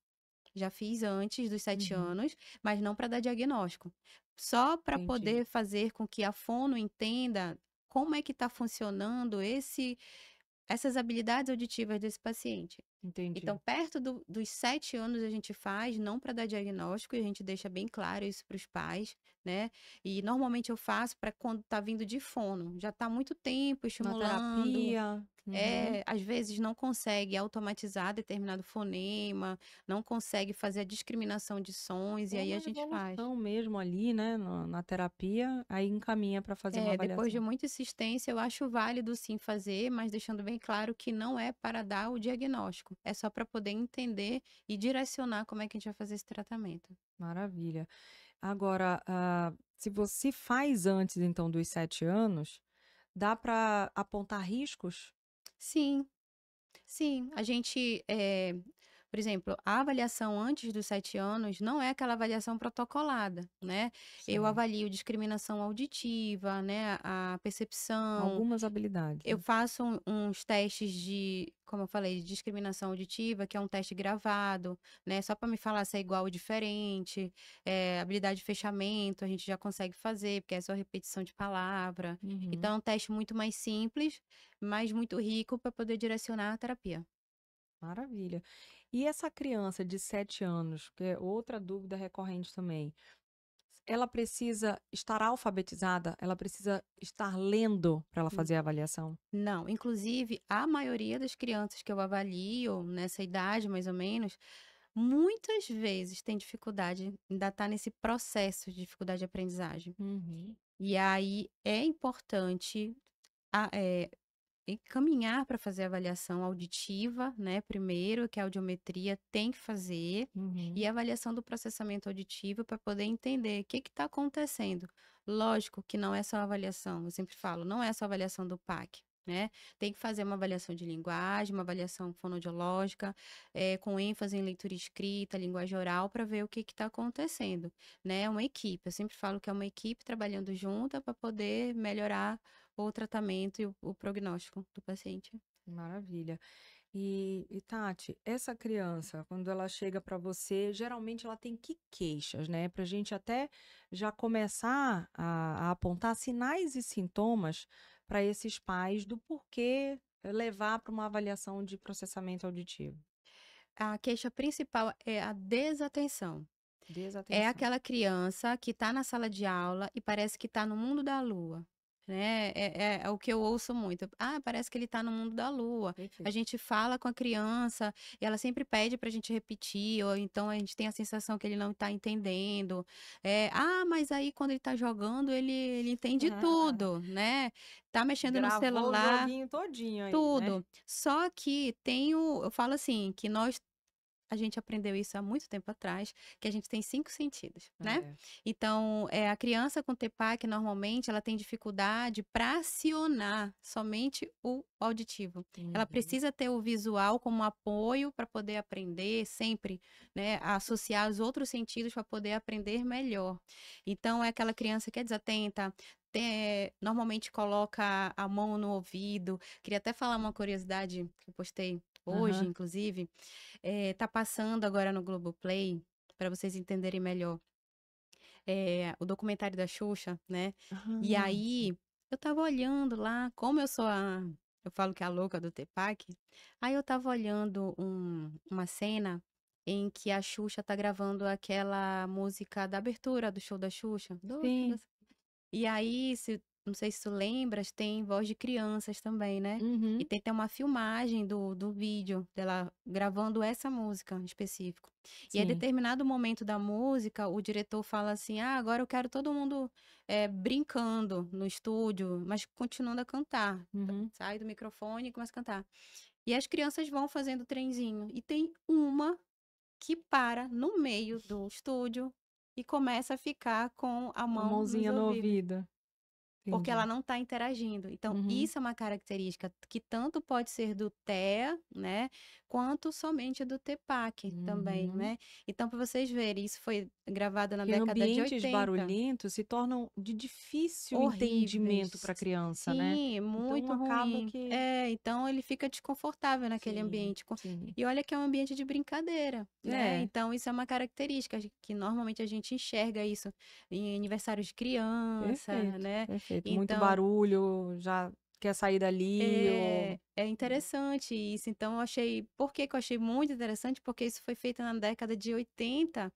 Já fiz antes dos 7 uhum. anos, mas não para dar diagnóstico. Só para Entendi. poder fazer com que a fono entenda como é que está funcionando essas habilidades auditivas desse paciente. Entendi. Então, perto dos 7 anos a gente faz, não para dar diagnóstico, e a gente deixa bem claro isso para os pais, né. E normalmente eu faço para quando tá vindo de fono, já tá há muito tempo Na estimulando, terapia. Uhum. às vezes não consegue automatizar determinado fonema, não consegue fazer a discriminação de sons, e É aí a uma gente faz. evolução mesmo ali, né, na terapia, aí encaminha para fazer uma É, depois de avaliação. muita insistência, eu acho válido sim fazer, mas deixando bem claro que não é para dar o diagnóstico, é só para poder entender e direcionar como é que a gente vai fazer esse tratamento. Maravilha. Agora, se você faz antes então dos 7 anos, dá para apontar riscos? Sim, sim, a gente, por exemplo, a avaliação antes dos 7 anos não é aquela avaliação protocolada, né. Eu Certo. avalio discriminação auditiva, né, a percepção. Algumas habilidades, Eu né? faço uns testes de, como eu falei, de discriminação auditiva, que é um teste gravado, né, só para me falar se é igual ou diferente. Habilidade de fechamento a gente já consegue fazer, porque é só repetição de palavra. Uhum. Então é um teste muito mais simples, mas muito rico para poder direcionar a terapia. Maravilha. E essa criança de 7 anos, que é outra dúvida recorrente também, ela precisa estar alfabetizada? Ela precisa estar lendo para ela Hum, fazer a avaliação? não, inclusive a maioria das crianças que eu avalio nessa idade mais ou menos, muitas vezes tem dificuldade, ainda está nesse processo de dificuldade de aprendizagem. Uhum. E aí é importante a encaminhar para fazer a avaliação auditiva, né, primeiro, que a audiometria tem que fazer, e Uhum. a avaliação do processamento auditivo para poder entender o que está acontecendo. Lógico que não é só a avaliação, eu sempre falo, não é só a avaliação do PAC, né? Tem que fazer uma avaliação de linguagem, uma avaliação fonoaudiológica, com ênfase em leitura e escrita, linguagem oral, para ver o que está acontecendo, né? É uma equipe, eu sempre falo que é uma equipe trabalhando junta para poder melhorar o tratamento e o prognóstico do paciente. Maravilha. E Tati, essa criança, quando ela chega para você, geralmente ela tem que queixas, né? Para a gente até já começar a apontar sinais e sintomas para esses pais do porquê levar para uma avaliação de processamento auditivo. A queixa principal é a desatenção. É Desatenção. aquela criança que está na sala de aula e parece que está no mundo da lua, né, é o que eu ouço muito: "Ah, parece que ele está no mundo da lua". A Perfeito. gente fala com a criança e ela sempre pede para a gente repetir, ou então a gente tem a sensação que ele não está entendendo. "Ah, mas aí quando ele está jogando ele entende tudo, né, tá mexendo no Gravou o celular, joguinho todinho aí, né? tudo". Só que eu falo assim, que a gente aprendeu isso há muito tempo atrás, que a gente tem 5 sentidos, né. É. Então, a criança com TPAC, normalmente, ela tem dificuldade para acionar somente o auditivo. Ela Uhum. precisa ter o visual como apoio para poder aprender sempre, né, a associar os outros sentidos para poder aprender melhor. Então é aquela criança que é desatenta, normalmente coloca a mão no ouvido. Queria até falar uma curiosidade que eu postei hoje, Aham. inclusive. Tá passando agora no Globoplay, para vocês entenderem melhor, o documentário da Xuxa, né. E Ah, sim. aí, eu estava olhando lá, como eu falo que é a louca do Tepac, aí eu estava olhando uma cena em que a Xuxa tá gravando aquela música da abertura do show da Xuxa, Sim. e aí, não sei se tu lembras, tem voz de crianças também, né. E Uhum. tem até uma filmagem do vídeo dela gravando essa música em específico. E aí, Sim. determinado momento da música, o diretor fala assim: "Ah, agora eu quero todo mundo, brincando no estúdio, mas continuando a cantar". Uhum. Sai do microfone e começa a cantar. E as crianças vão fazendo trenzinho, e tem uma que para no meio do estúdio e começa a ficar com a A mão nos mãozinha no ouvidos. ouvido. Porque Entendi. ela não está interagindo. Então, Uhum. isso é uma característica que tanto pode ser do TEA, né, quanto somente do TEPAC também, Uhum. né. Então, para vocês verem, isso foi gravado na Que década de ambientes 80. barulhentos se tornam de difícil entendimento Horríveis. para a criança, né. Sim, Então muito acaba ruim. que Então ele fica desconfortável naquele sim, ambiente. sim. E olha que é um ambiente de brincadeira, né. É, Então isso é uma característica que normalmente a gente enxerga isso em aniversários de criança, perfeito, né. perfeito. Muito Então barulho, já quer sair dali ou É interessante isso, então eu achei por que que eu achei muito interessante? Porque isso foi feito na década de 80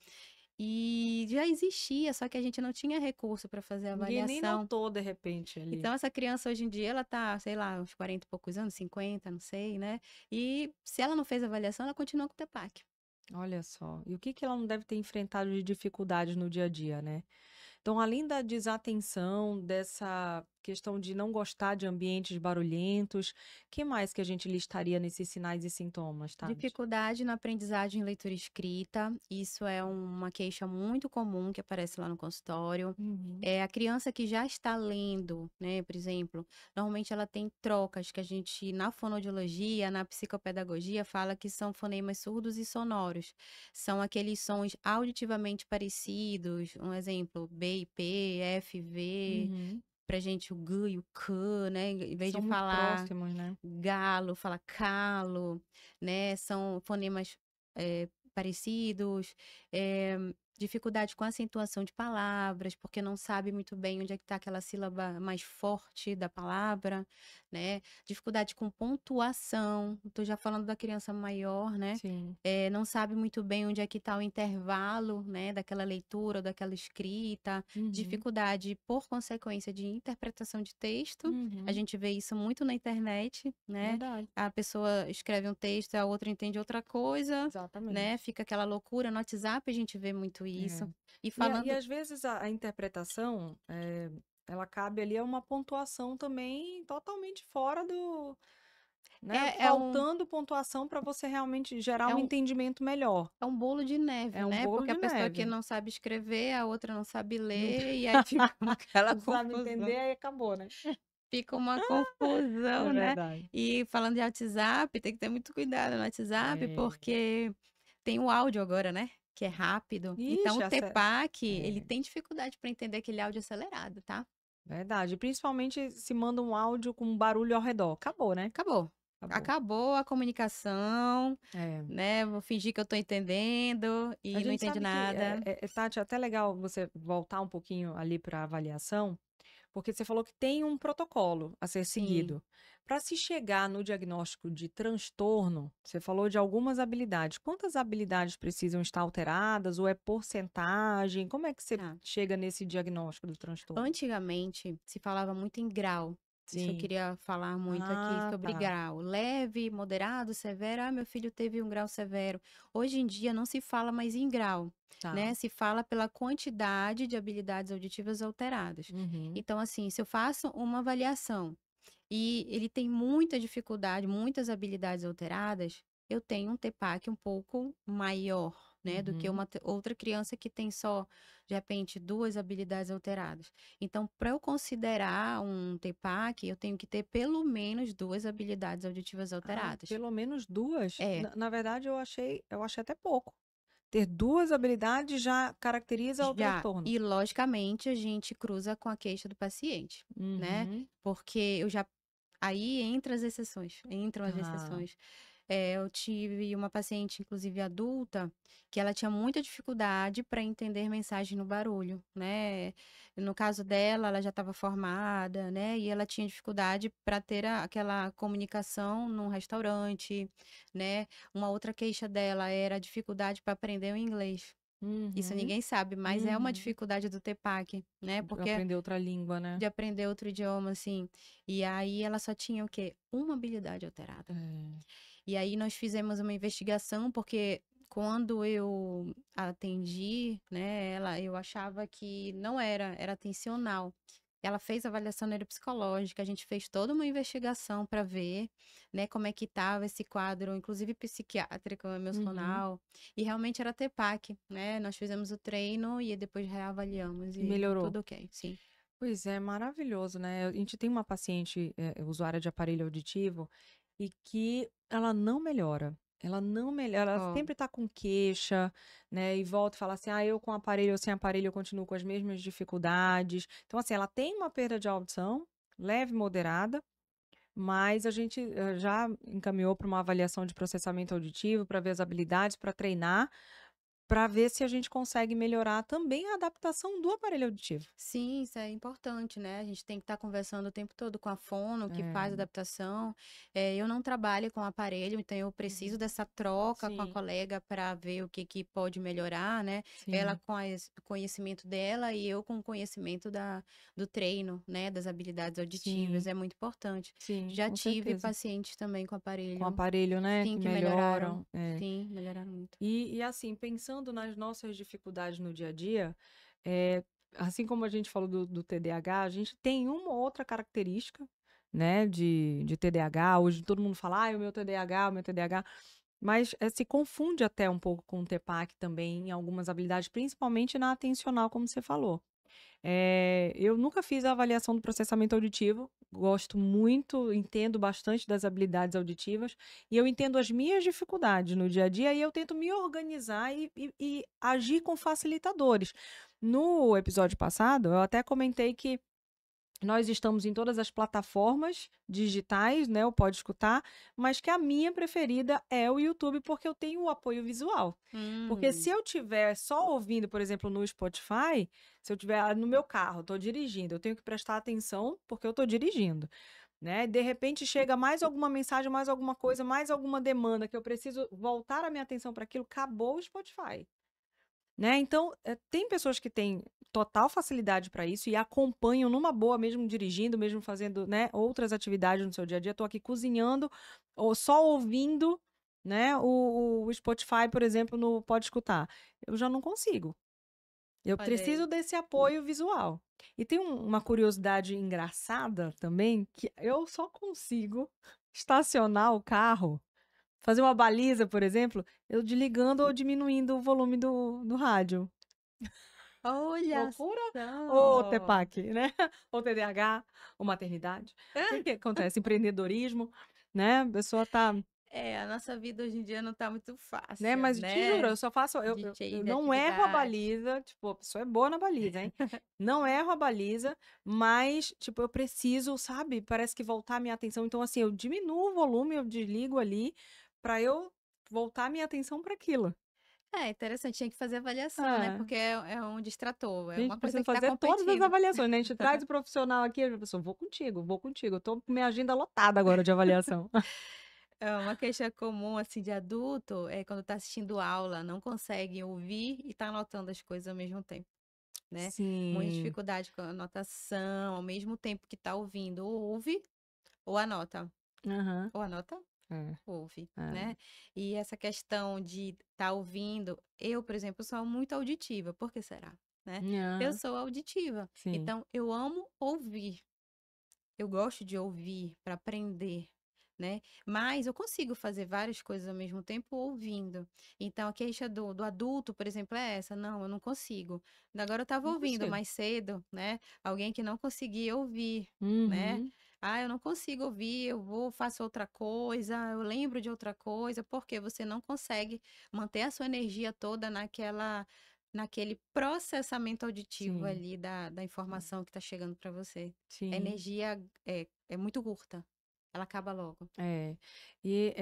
e já existia, só que a gente não tinha recurso para fazer ninguém nem avaliação. notou de repente ali. Então essa criança hoje em dia ela tá, sei lá, uns 40 e poucos anos, 50, não sei, né, e se ela não fez avaliação, ela continua com o TEPAC. Olha só. E o que que ela não deve ter enfrentado de dificuldades no dia a dia, né? Então, além da desatenção, dessa questão de não gostar de ambientes barulhentos, que mais que a gente listaria nesses sinais e sintomas, Tati? Dificuldade na aprendizagem em leitura e escrita, isso é uma queixa muito comum que aparece lá no consultório. Uhum. É a criança que já está lendo, né, por exemplo, normalmente ela tem trocas que a gente, na fonoaudiologia, na psicopedagogia, fala que são fonemas surdos e sonoros. São aqueles sons auditivamente parecidos, um exemplo, B e P, F, V, Uhum. pra gente o G e o K, né, em vez de São muito falar próximos, né? galo, fala calo, né, são fonemas, parecidos, eh, dificuldade com acentuação de palavras, porque não sabe muito bem onde é que está aquela sílaba mais forte da palavra, né, dificuldade com pontuação, estou já falando da criança maior, né, Sim. não sabe muito bem onde é que está o intervalo, né, daquela leitura ou daquela escrita, Uhum. dificuldade por consequência de interpretação de texto, a Uhum. gente vê isso muito na internet, né, Verdade. a pessoa escreve um texto, a outra entende outra coisa, né, Exatamente. fica aquela loucura. No WhatsApp a gente vê muito É. isso. E E falando às vezes a interpretação, ela cabe ali a uma pontuação também totalmente fora do, né, é é um faltando pontuação para você realmente gerar é um um entendimento melhor. é um bolo de neve, É um né, bolo porque a de pessoa que neve. não sabe escrever, a outra não sabe Não ler, e aí fica aquela não sabe confusão. entender, aí acabou, né. Fica uma É confusão, né. verdade. E falando de WhatsApp, tem que ter muito cuidado no WhatsApp, É. porque tem o áudio agora, né, que é rápido. Então o Ixi, TEPAC, ele é, tem dificuldade para entender aquele áudio acelerado, tá. verdade. Principalmente se manda um áudio com barulho ao redor, acabou, né, Acabou. acabou. Acabou a comunicação, É. né, vou fingir que eu tô entendendo A e não gente entende sabe que, nada. Tati, é até legal você voltar um pouquinho ali para a avaliação, porque você falou que tem um protocolo a ser Sim, seguido. Para se chegar no diagnóstico de transtorno, você falou de algumas habilidades. Quantas habilidades precisam estar alteradas ou é porcentagem? Como é que você tá. chega nesse diagnóstico do transtorno? Antigamente se falava muito em grau, isso eu Sim. queria falar muito aqui Ah, sobre tá. grau, leve, moderado, severo, "ah, meu filho teve um grau severo". Hoje em dia não se fala mais em grau, Tá. né, se fala pela quantidade de habilidades auditivas alteradas. Uhum. Então assim, se eu faço uma avaliação e ele tem muita dificuldade, muitas habilidades alteradas, eu tenho um TEPAC um pouco maior, né, do que Uhum. outra criança que tem só, de repente, 2 habilidades alteradas. Então, para eu considerar um TEPAC, eu tenho que ter pelo menos 2 habilidades auditivas Ah, alteradas. pelo menos 2. É, Na verdade, eu achei até pouco. Ter 2 habilidades já caracteriza o já. transtorno. E, logicamente, a gente cruza com a queixa do paciente, né, Uhum. porque eu já aí entram as Ah. exceções. Eu tive uma paciente, inclusive adulta, que ela tinha muita dificuldade para entender mensagem no barulho, né. No caso dela, ela já estava formada, né, e ela tinha dificuldade para ter aquela comunicação num restaurante, né. Uma outra queixa dela era a dificuldade para aprender o inglês. Isso Uhum. ninguém sabe, mas é uma Uhum. dificuldade do TEPAC, né, porque Aprender outra língua, né. de aprender outro idioma, assim. E aí ela só tinha o quê? Uma habilidade alterada. É. E aí nós fizemos uma investigação, porque quando eu atendi, né, ela, eu achava que não era atencional. Ela fez avaliação neuropsicológica, a gente fez toda uma investigação para ver, né, como é que estava esse quadro, inclusive psiquiátrico, Uhum. emocional, e realmente era TEPAC, né? Nós fizemos o treino e depois reavaliamos E e melhorou. tudo ok, sim. Pois é, maravilhoso, né. A gente tem uma paciente, usuária de aparelho auditivo, e que ela não melhora. Ela não melhora, ela Ó, sempre está com queixa, né, e volta e fala assim: "Ah, eu com aparelho ou sem aparelho eu continuo com as mesmas dificuldades". Então, assim, ela tem uma perda de audição, leve e moderada, mas a gente, já encaminhou para uma avaliação de processamento auditivo, para ver as habilidades, para treinar, para ver se a gente consegue melhorar também a adaptação do aparelho auditivo. Sim, isso é importante, né? A gente tem que estar conversando o tempo todo com a fono, que faz É. adaptação. Eu não trabalho com aparelho, então eu preciso Uhum. dessa troca com a Sim, colega para ver o que, que pode melhorar, né? Ela sim, com o conhecimento dela e eu com o conhecimento do treino, né? Das habilidades auditivas. sim, É muito importante. sim, Já com tive certeza. pacientes também com Com aparelho, aparelho, né, sim, que que melhoraram. melhoram. É. Sim, melhoraram muito. E assim, pensando nas nossas dificuldades no dia a dia, eh, assim como a gente falou do TDAH, a gente tem uma ou outra característica, né, de TDAH. Hoje todo mundo fala, o meu TDAH, o meu TDAH, mas se confunde até um pouco com o TEPAC também em algumas habilidades, principalmente na atencional, como você falou. Eu nunca fiz a avaliação do processamento auditivo, gosto muito, entendo bastante das habilidades auditivas e eu entendo as minhas dificuldades no dia a dia e eu tento me organizar e agir com facilitadores. No episódio passado, eu até comentei que nós estamos em todas as plataformas digitais, né, o Pode Escutar, mas que a minha preferida é o YouTube, porque eu tenho o apoio visual. Porque se Hum, eu tiver só ouvindo, por exemplo, no Spotify, se eu tiver no meu carro, estou dirigindo, eu tenho que prestar atenção porque eu estou dirigindo, né? De repente chega mais alguma mensagem, mais alguma coisa, mais alguma demanda que eu preciso voltar a minha atenção para aquilo, acabou o Spotify. Né, então, tem pessoas que têm total facilidade para isso e acompanham numa boa, mesmo dirigindo, mesmo fazendo, né, outras atividades no seu dia a dia. Estou aqui cozinhando ou só ouvindo, né, o Spotify, por exemplo, no Pode Escutar. Eu já não consigo. Eu olha preciso aí. desse apoio visual. E tem uma curiosidade engraçada também, que eu só consigo estacionar o carro, fazer uma baliza, por exemplo, eu desligando ou diminuindo o volume do rádio. Olha Loucura ou só! TEPAC, né? Ou TDAH, ou maternidade. O que que acontece? Empreendedorismo, né? A pessoa tá, A nossa vida hoje em dia não tá muito né? fácil, Mas te juro, né? eu só faço, De cheio eu de não erro a atividades. baliza, tipo, a pessoa é boa na baliza, hein? Não erro a baliza, mas, tipo, eu preciso, sabe? Parece que voltar a minha atenção. Então, assim, eu diminuo o volume, eu desligo ali, pra eu voltar a minha atenção para aquilo. É interessante, tinha que fazer avaliação, né? É. Porque é um distrator, A é gente uma precisa coisa que tá fazer todas as competindo. avaliações, né, a gente traz o profissional aqui, a pessoa: vou contigo, eu tô com minha agenda lotada agora de avaliação". É uma queixa comum, assim, de adulto, é quando tá assistindo aula, não consegue ouvir e tá anotando as coisas ao mesmo tempo, né? Muita Sim. dificuldade com a anotação, ao mesmo tempo que tá ouvindo, ou ouve ou anota. Aham. Ou anota É, ouve, é. né. E essa questão de estar ouvindo eu, por exemplo, sou muito auditiva, por que será, né. Eu Aham. sou auditiva, Sim. então eu amo ouvir, eu gosto de ouvir para aprender, né, mas eu consigo fazer várias coisas ao mesmo tempo ouvindo. Então a queixa do adulto, por exemplo, é essa: "Não, eu não consigo". Agora eu estava Não ouvindo consigo. mais cedo, né, alguém que não conseguia ouvir, né. Uhum. "Ah, eu não consigo ouvir, eu vou faço outra coisa, eu lembro de outra coisa", porque você não consegue manter a sua energia toda naquele processamento auditivo Sim, ali da informação que está chegando para você. A sim. energia é muito curta, ela acaba logo. É. E,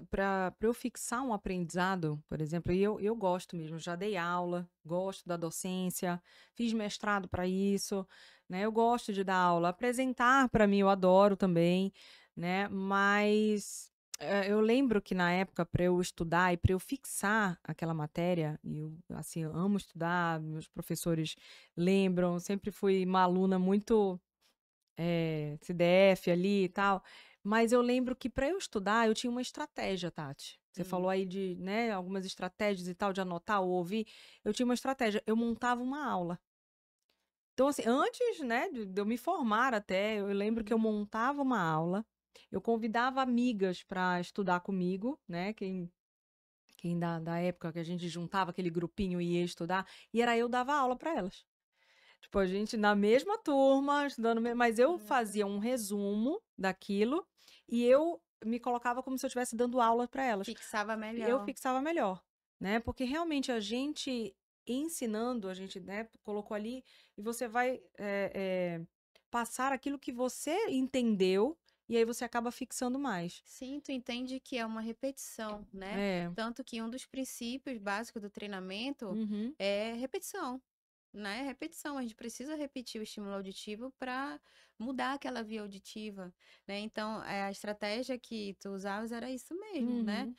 pra eu fixar um aprendizado, por exemplo, e eu gosto mesmo, já dei aula, gosto da docência, fiz mestrado para isso, né, eu gosto de dar aula. Apresentar para mim eu adoro também, né, mas, eu lembro que na época para eu estudar e para eu fixar aquela matéria, e eu, assim, eu amo estudar, meus professores lembram, sempre fui uma aluna muito CDF ali e tal. Mas eu lembro que para eu estudar eu tinha uma estratégia, Tati. Você Hum. falou aí de, né, algumas estratégias e tal, de anotar ou ouvir. Eu tinha uma estratégia, eu montava uma aula. Então, assim, antes, né, de eu me formar até, eu lembro que eu Uhum. montava uma aula, eu convidava amigas para estudar comigo, né, quem da época que a gente juntava aquele grupinho e ia estudar, e era eu dava aula para elas. Tipo, a gente na mesma turma, estudando, mas eu fazia um resumo daquilo e eu me colocava como se eu estivesse dando aula para elas. Fixava Eu melhor. fixava melhor, né? Porque realmente a gente ensinando, a gente, né, colocou ali e você vai passar aquilo que você entendeu e aí você acaba fixando mais. Sim, tu entende que é uma repetição, né? É. Tanto que um dos princípios básicos do treinamento Uhum. é repetição, né? Repetição. A gente precisa repetir o estímulo auditivo para mudar aquela via auditiva, né? Então, a estratégia que tu usavas era isso mesmo, né? Uhum.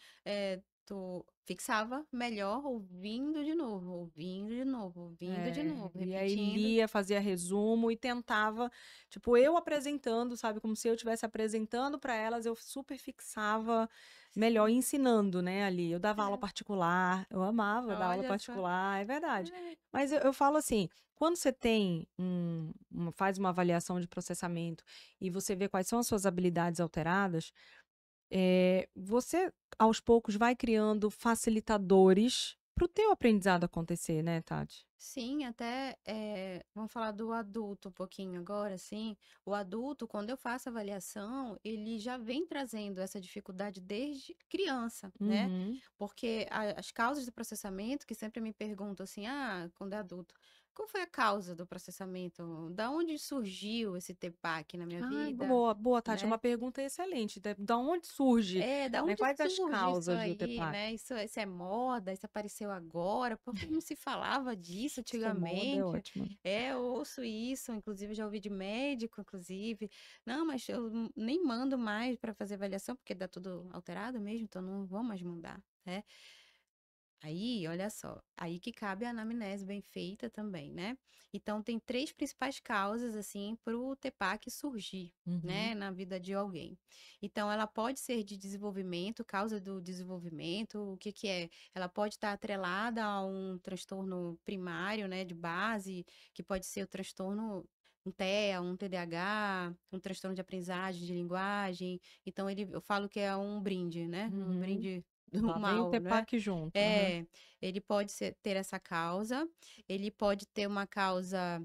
Tu fixava melhor ouvindo de novo, ouvindo de novo, ouvindo de É, novo, e aí repetindo. lia, fazia resumo e tentava, tipo, eu apresentando, sabe, como se eu estivesse apresentando para elas, eu super fixava melhor, Sim. ensinando, né, ali. Eu dava aula É, particular, eu amava dar aula olha só. particular, é verdade. É, Mas eu falo assim, quando você tem faz uma avaliação de processamento e você vê quais são as suas habilidades alteradas, você aos poucos vai criando facilitadores para o teu aprendizado acontecer, né, Tati? sim, até vamos falar do adulto um pouquinho agora, assim. O adulto, quando eu faço avaliação, ele já vem trazendo essa dificuldade desde criança, né? Uhum. Porque as causas do processamento, que sempre me perguntam assim, quando é adulto, qual foi a causa do processamento? Da onde surgiu esse TPAC na minha Ai, vida, boa, boa, Tati. É né? uma pergunta excelente. Da onde surge, Da né? onde Quais as surge isso causas do aí, TPAC? né? Isso é moda, isso apareceu agora, porque não se falava disso Isso é moda, é antigamente. ótimo. Eu ouço isso, inclusive já ouvi de médico, inclusive. Não, mas eu nem mando mais para fazer avaliação, porque dá tudo alterado mesmo, então não vou mais mandar, né? Aí, olha só, aí que cabe a anamnese bem feita também, né? Então, tem três principais causas, assim, para o TPAC surgir, Uhum. né, na vida de alguém. Então, ela pode ser de desenvolvimento, causa do desenvolvimento, o que que é? Ela pode estar atrelada a um transtorno primário, né, de base, que pode ser o transtorno, um TEA, um TDAH, um transtorno de aprendizagem de linguagem. Então, eu falo que é um brinde, né? Um Uhum. brinde do Lá vem o mal, né? TPAC junto. Aham. É, ele pode ter essa causa, ele pode ter uma causa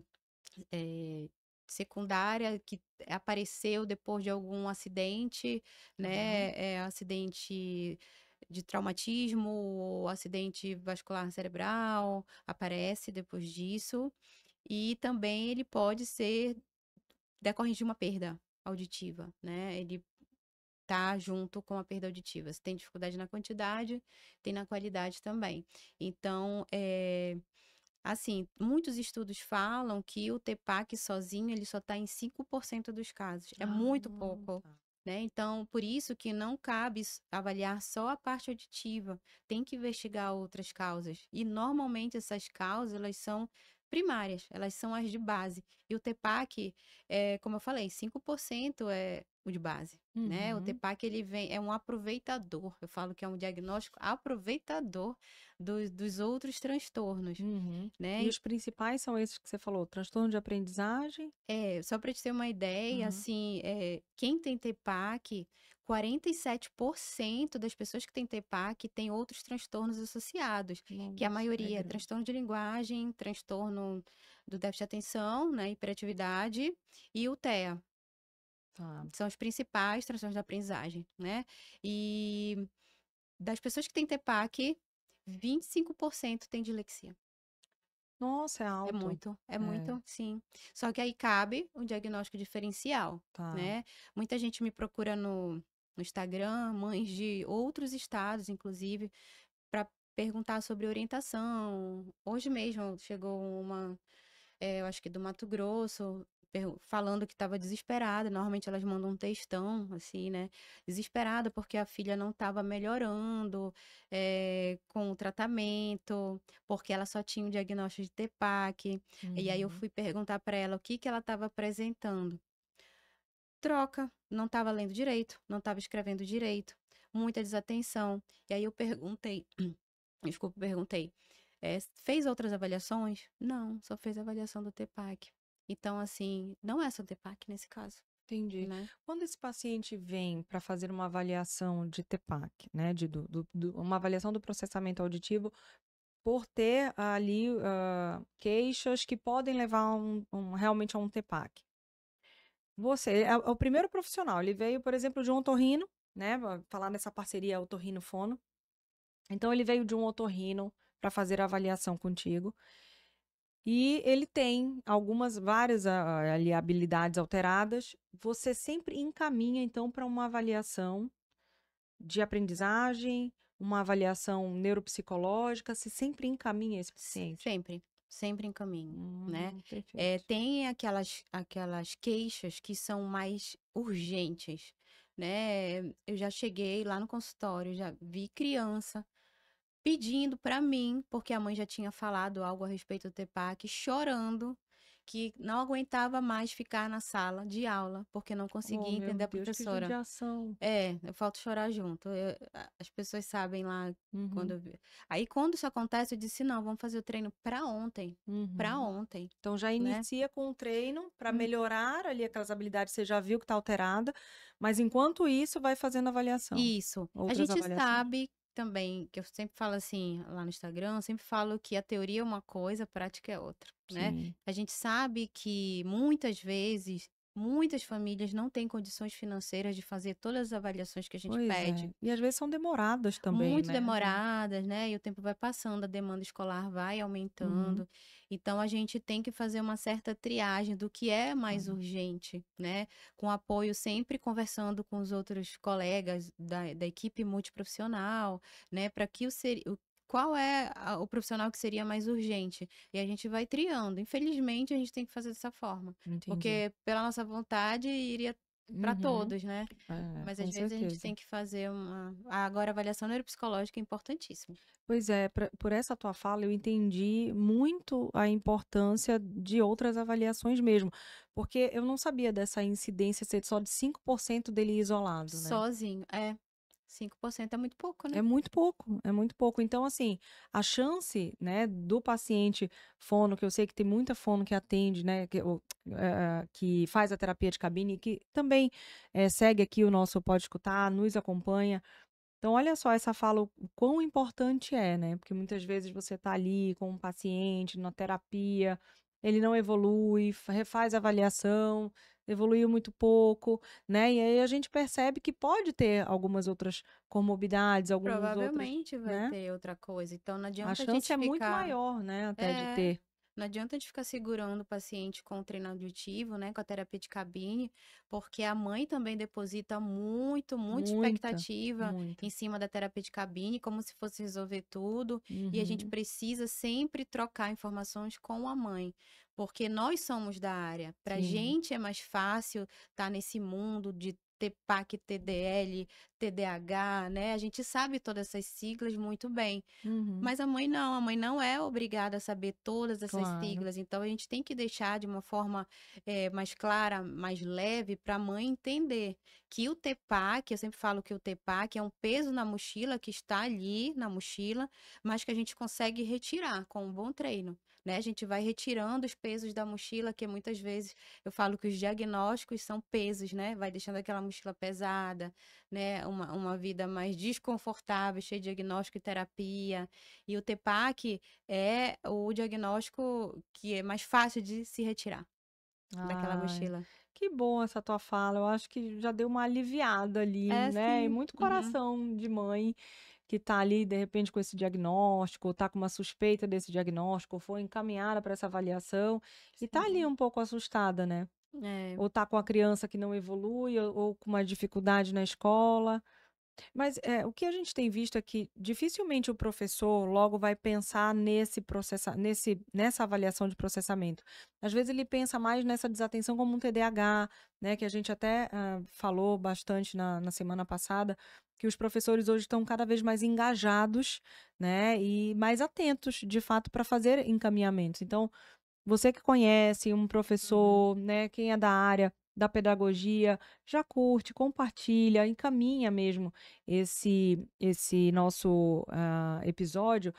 eh, secundária que apareceu depois de algum acidente, Tá. né? Acidente de traumatismo ou acidente vascular cerebral, aparece depois disso. E também ele pode ser decorrente de uma perda auditiva, né? Ele tá junto com a perda auditiva. Se tem dificuldade na quantidade, tem na qualidade também. Então, assim, muitos estudos falam que o TPAC sozinho, ele só está em 5% dos casos. É Ah, muito pouco, tá. né? Então, por isso que não cabe avaliar só a parte auditiva. Tem que investigar outras causas. E, normalmente, essas causas, elas são primárias, elas são as de base. E o TPAC, como eu falei, 5% é o de base. Né? O Uhum. TPAC ele é um aproveitador. Eu falo que é um diagnóstico aproveitador dos outros transtornos, Uhum. E né? os principais são esses que você falou: transtorno de aprendizagem. Só para te ter uma ideia, Aham. assim, quem tem TPAC, 47% das pessoas que têm TPAC têm outros transtornos associados, que a Nossa, é maioria é grande. transtorno de linguagem, transtorno do déficit de atenção, né, hiperatividade e o TEA. Tá. São os principais transtornos da aprendizagem, né? E das pessoas que têm TPAC, 25% têm dislexia. Nossa, é alto. É É, muito, sim. Só que aí cabe um diagnóstico diferencial, tá. né? Muita gente me procura no Instagram, mães de outros estados, inclusive, para perguntar sobre orientação. Hoje mesmo chegou uma, eu acho que do Mato Grosso, falando que estava desesperada. Normalmente elas mandam um textão, assim, né? Desesperada porque a filha não estava melhorando, com o tratamento, porque ela só tinha o diagnóstico de TPAC. E aí eu Uhum. fui perguntar para ela o que que ela estava apresentando. Troca, não estava lendo direito, não estava escrevendo direito, muita desatenção. E aí eu perguntei, desculpa, perguntei, fez outras avaliações? Não, só fez a avaliação do TPAC. Então, assim, não é só TPAC nesse caso, Entendi. né? Quando esse paciente vem para fazer uma avaliação de TPAC, né, uma avaliação do processamento auditivo, por ter ali queixas que podem levar realmente a um TPAC. Você é o primeiro profissional, ele veio, por exemplo, de um otorrino, né, falar nessa parceria otorrino-fono. Então ele veio de um otorrino para fazer a avaliação contigo. e ele tem várias ali habilidades alteradas. Você sempre encaminha, então, para uma avaliação de aprendizagem, uma avaliação neuropsicológica, você sempre encaminha esse paciente? Sempre, sempre encaminho, né. Perfeito. Tem aquelas queixas que são mais urgentes, né. Eu já cheguei lá no consultório, já vi criança pedindo para mim, porque a mãe já tinha falado algo a respeito do TEPAC, chorando, que não aguentava mais ficar na sala de aula, porque não Oh, conseguia meu entender a Deus, que professora. judiação. Eu falto chorar junto. As pessoas sabem lá quando Uhum, eu vi. Aí quando isso acontece, eu disse: "Não, vamos fazer o treino para uhum. ontem", Então já né. inicia com o treino para Hum, melhorar ali aquelas habilidades que você já viu que está alterada, mas enquanto isso vai fazendo avaliação, isso. A outras gente avaliações. sabe também, que eu sempre falo assim, lá no Instagram, eu sempre falo que a teoria é uma coisa, a prática é outra, né. Sim, A gente sabe que muitas vezes, muitas famílias não têm condições financeiras de fazer todas as avaliações que a gente pois é. pede. E às vezes são demoradas também, Muito né. demoradas, né, e o tempo vai passando, a demanda escolar vai Uhum, aumentando, então a gente tem que fazer uma certa triagem do que é mais claro. urgente, né, com apoio sempre conversando com os outros colegas da equipe multiprofissional, né, para que o qual é o profissional que seria mais urgente, e a gente vai triando. Infelizmente a gente tem que fazer dessa forma, Entendi. porque pela nossa vontade iria para Uhum. todos, né. É, Mas às com vezes a gente certeza. tem que fazer agora a avaliação neuropsicológica é importantíssima. Pois é, por essa tua fala eu entendi muito a importância de outras avaliações mesmo, porque eu não sabia dessa incidência ser só de 5% dele isolado, né. Sozinho, 5% é muito pouco, né. É muito pouco, é muito pouco. Então, assim, a chance, né, do paciente fono, que eu sei que tem muita fono que atende, né, que faz a terapia de cabine e que também, segue aqui o nosso Pode Escutar, nos acompanha. Então, olha só essa fala, o quão importante é, né? Porque muitas vezes você está ali com um paciente na terapia, ele não evolui, refaz a avaliação, evoluiu muito pouco, né? E aí a gente percebe que pode ter algumas outras comorbidades, alguns outros, Provavelmente vai né? ter outra coisa, então não A adianta a chance gente é muito ficar maior, né? Até de é, ter. não adianta a gente ficar segurando o paciente com o treino auditivo, né, com a terapia de cabine, porque a mãe também deposita muita Muita, expectativa muita. em cima da terapia de cabine, como se fosse resolver tudo, e a gente Uhum. precisa sempre trocar informações com a mãe, porque nós somos da área. Pra Sim. gente é mais fácil estar nesse mundo de TPAC, TDL, TDAH, né, a gente sabe todas essas siglas muito bem. Uhum. Mas a mãe não é obrigada a saber todas essas Claro. siglas, então a gente tem que deixar de uma forma, mais clara, mais leve, para a mãe entender que o TEPAC, eu sempre falo que o TEPAC é um peso na mochila que está ali na mochila, mas que a gente consegue retirar com um bom treino, né. A gente vai retirando os pesos da mochila, que muitas vezes eu falo que os diagnósticos são pesos, né, vai deixando aquela mochila pesada, né, uma vida mais desconfortável, cheia de diagnóstico e terapia. E o TEPAC é o diagnóstico que é mais fácil de se retirar daquela Ai. mochila. Que bom essa tua fala, eu acho que já deu uma aliviada ali, É né, e sim. muito Uhum. coração de mãe que tá ali, de repente, com esse diagnóstico, ou tá com uma suspeita desse diagnóstico, ou foi encaminhada para essa avaliação, e tá ali Sim. um pouco assustada, né. É. Ou tá com a criança que não evolui, ou com uma dificuldade na escola. Mas, o que a gente tem visto é que dificilmente o professor logo vai pensar nessa avaliação de processamento. Às vezes ele pensa mais nessa desatenção como um TDAH, né, que a gente até, falou bastante na semana passada, que os professores hoje estão cada vez mais engajados, né, e mais atentos, de fato, para fazer encaminhamentos. Então, você que conhece um Uhum. professor, né, quem é da área da pedagogia, já curte, compartilha, encaminha mesmo esse nosso, episódio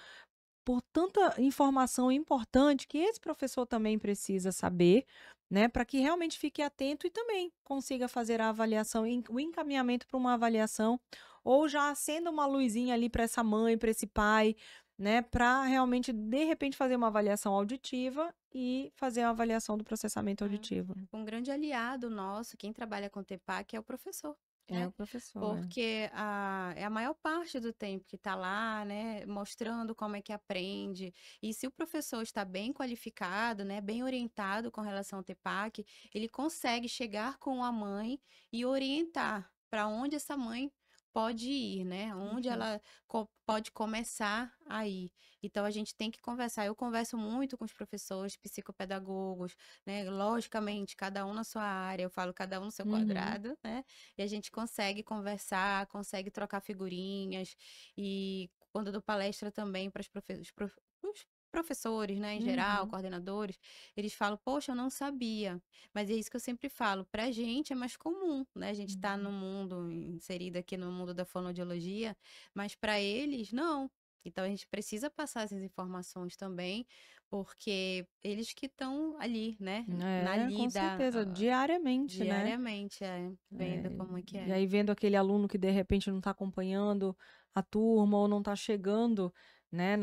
por tanta informação importante que esse professor também precisa saber, né, para que realmente fique atento e também consiga fazer a avaliação, o encaminhamento para uma avaliação, ou já acenda uma luzinha ali para essa mãe, para esse pai, né, para realmente, de repente, fazer uma avaliação auditiva e fazer a avaliação do processamento É. auditivo. Um grande aliado nosso, quem trabalha com TEPAC é o professor. É o professor, é. Porque é a maior parte do tempo que está lá, né, mostrando como é que aprende. E se o professor está bem qualificado, né, bem orientado com relação ao TEPAC, ele consegue chegar com a mãe e orientar para onde essa mãe pode ir, né? Onde Uhum. ela pode começar a ir. Então a gente tem que conversar. Eu converso muito com os professores, psicopedagogos, né? Logicamente, cada um na sua área, eu falo cada um no seu Uhum. quadrado, né? E a gente consegue conversar, consegue trocar figurinhas. E quando eu dou palestra também para os professores, né, em geral, Uhum. coordenadores, eles falam, poxa, eu não sabia. Mas é isso que eu sempre falo, pra gente é mais comum, né? A gente tá Uhum. no mundo, inserido aqui no mundo da fonoaudiologia, mas para eles, não. Então a gente precisa passar essas informações também, porque eles que estão ali, né, na É, com lida, certeza, diariamente, né? diariamente, vendo É, como é que e é. aí vendo aquele aluno que de repente não está acompanhando a turma ou não está chegando, né,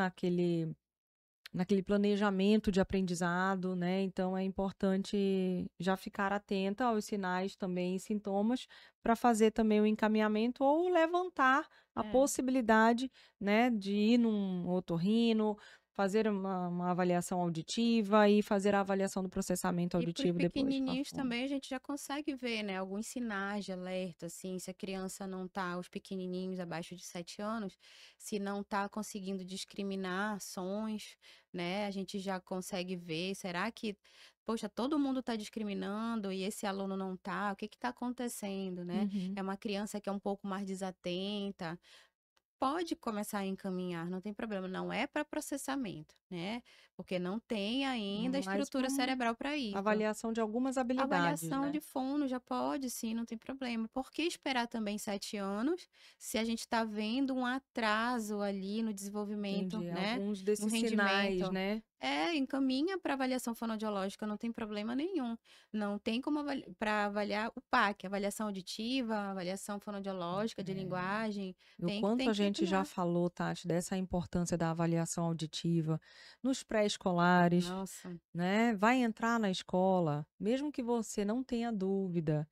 naquele planejamento de aprendizado, né? Então é importante já ficar atenta aos sinais também e sintomas para fazer também o encaminhamento ou levantar a É. possibilidade, né, de ir num otorrino, fazer uma avaliação auditiva e fazer a avaliação do processamento E para os auditivo depois com a pequenininhos fono. também a gente já consegue ver, né, alguns sinais de alerta, assim, se a criança não tá, os pequenininhos abaixo de 7 anos, se não tá conseguindo discriminar sons, né, a gente já consegue ver, será que, poxa, todo mundo tá discriminando e esse aluno não tá, o que que tá acontecendo, né? Uhum. É uma criança que é um pouco mais desatenta, pode começar a encaminhar, não tem problema, não é para processamento, né? Porque não tem ainda Mais estrutura uma cerebral para isso. avaliação de algumas habilidades, Avaliação né? de fono já pode, sim, não tem problema. Por que esperar também 7 anos, se a gente está vendo um atraso ali no desenvolvimento, Entendi. né, Alguns no desses sinais, rendimento? né? Encaminha para avaliação fonoaudiológica, não tem problema nenhum. Não tem como para avaliar o PAC, avaliação auditiva, avaliação fonoaudiológica de É. linguagem, O quanto tem a que gente já avaliar. falou, Tati, dessa importância da avaliação auditiva nos pré-escolares, Nossa, né? Vai entrar na escola, mesmo que você não tenha dúvida,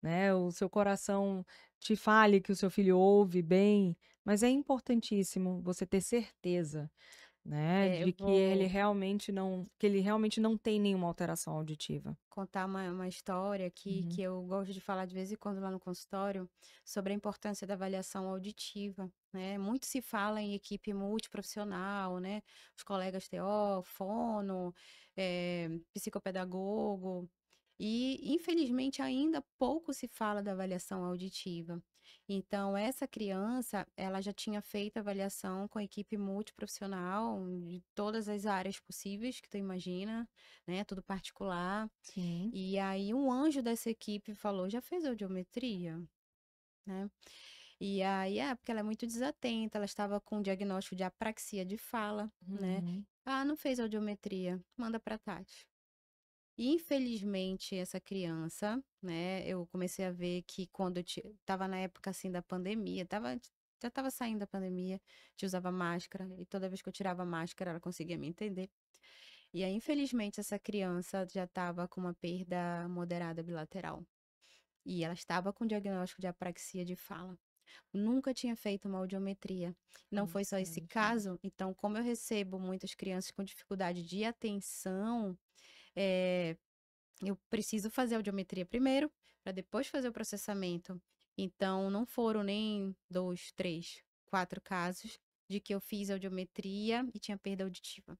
né? O seu coração te fale que o seu filho ouve bem, mas é importantíssimo você ter certeza, né, eu de vou que ele realmente não tem nenhuma alteração auditiva. contar uma história aqui Uhum. que eu gosto de falar de vez em quando lá no consultório sobre a importância da avaliação auditiva, né? Muito se fala em equipe multiprofissional, né? Os colegas TO, fono, psicopedagogo, e infelizmente ainda pouco se fala da avaliação auditiva. Então, essa criança, ela já tinha feito avaliação com equipe multiprofissional de todas as áreas possíveis que tu imagina, né? Tudo particular. Sim. E aí um anjo dessa equipe falou: "Já fez audiometria?", né. E aí porque ela é muito desatenta, ela estava com um diagnóstico de apraxia de fala, né. Uhum. "Ah, não fez audiometria, manda pra Tati". E infelizmente essa criança, né, eu comecei a ver que quando eu estava na época, assim, da pandemia, já estava saindo da pandemia, a gente usava máscara e toda vez que eu tirava a máscara ela conseguia me entender. E aí infelizmente essa criança já estava com uma perda moderada bilateral. E ela estava com diagnóstico de apraxia de fala. Nunca tinha feito uma audiometria. Não foi só esse Interessante. caso, então, como eu recebo muitas crianças com dificuldade de atenção, eh, eu preciso fazer a audiometria primeiro, para depois fazer o processamento. Então, não foram nem 2, 3, 4 casos de que eu fiz audiometria e tinha perda auditiva.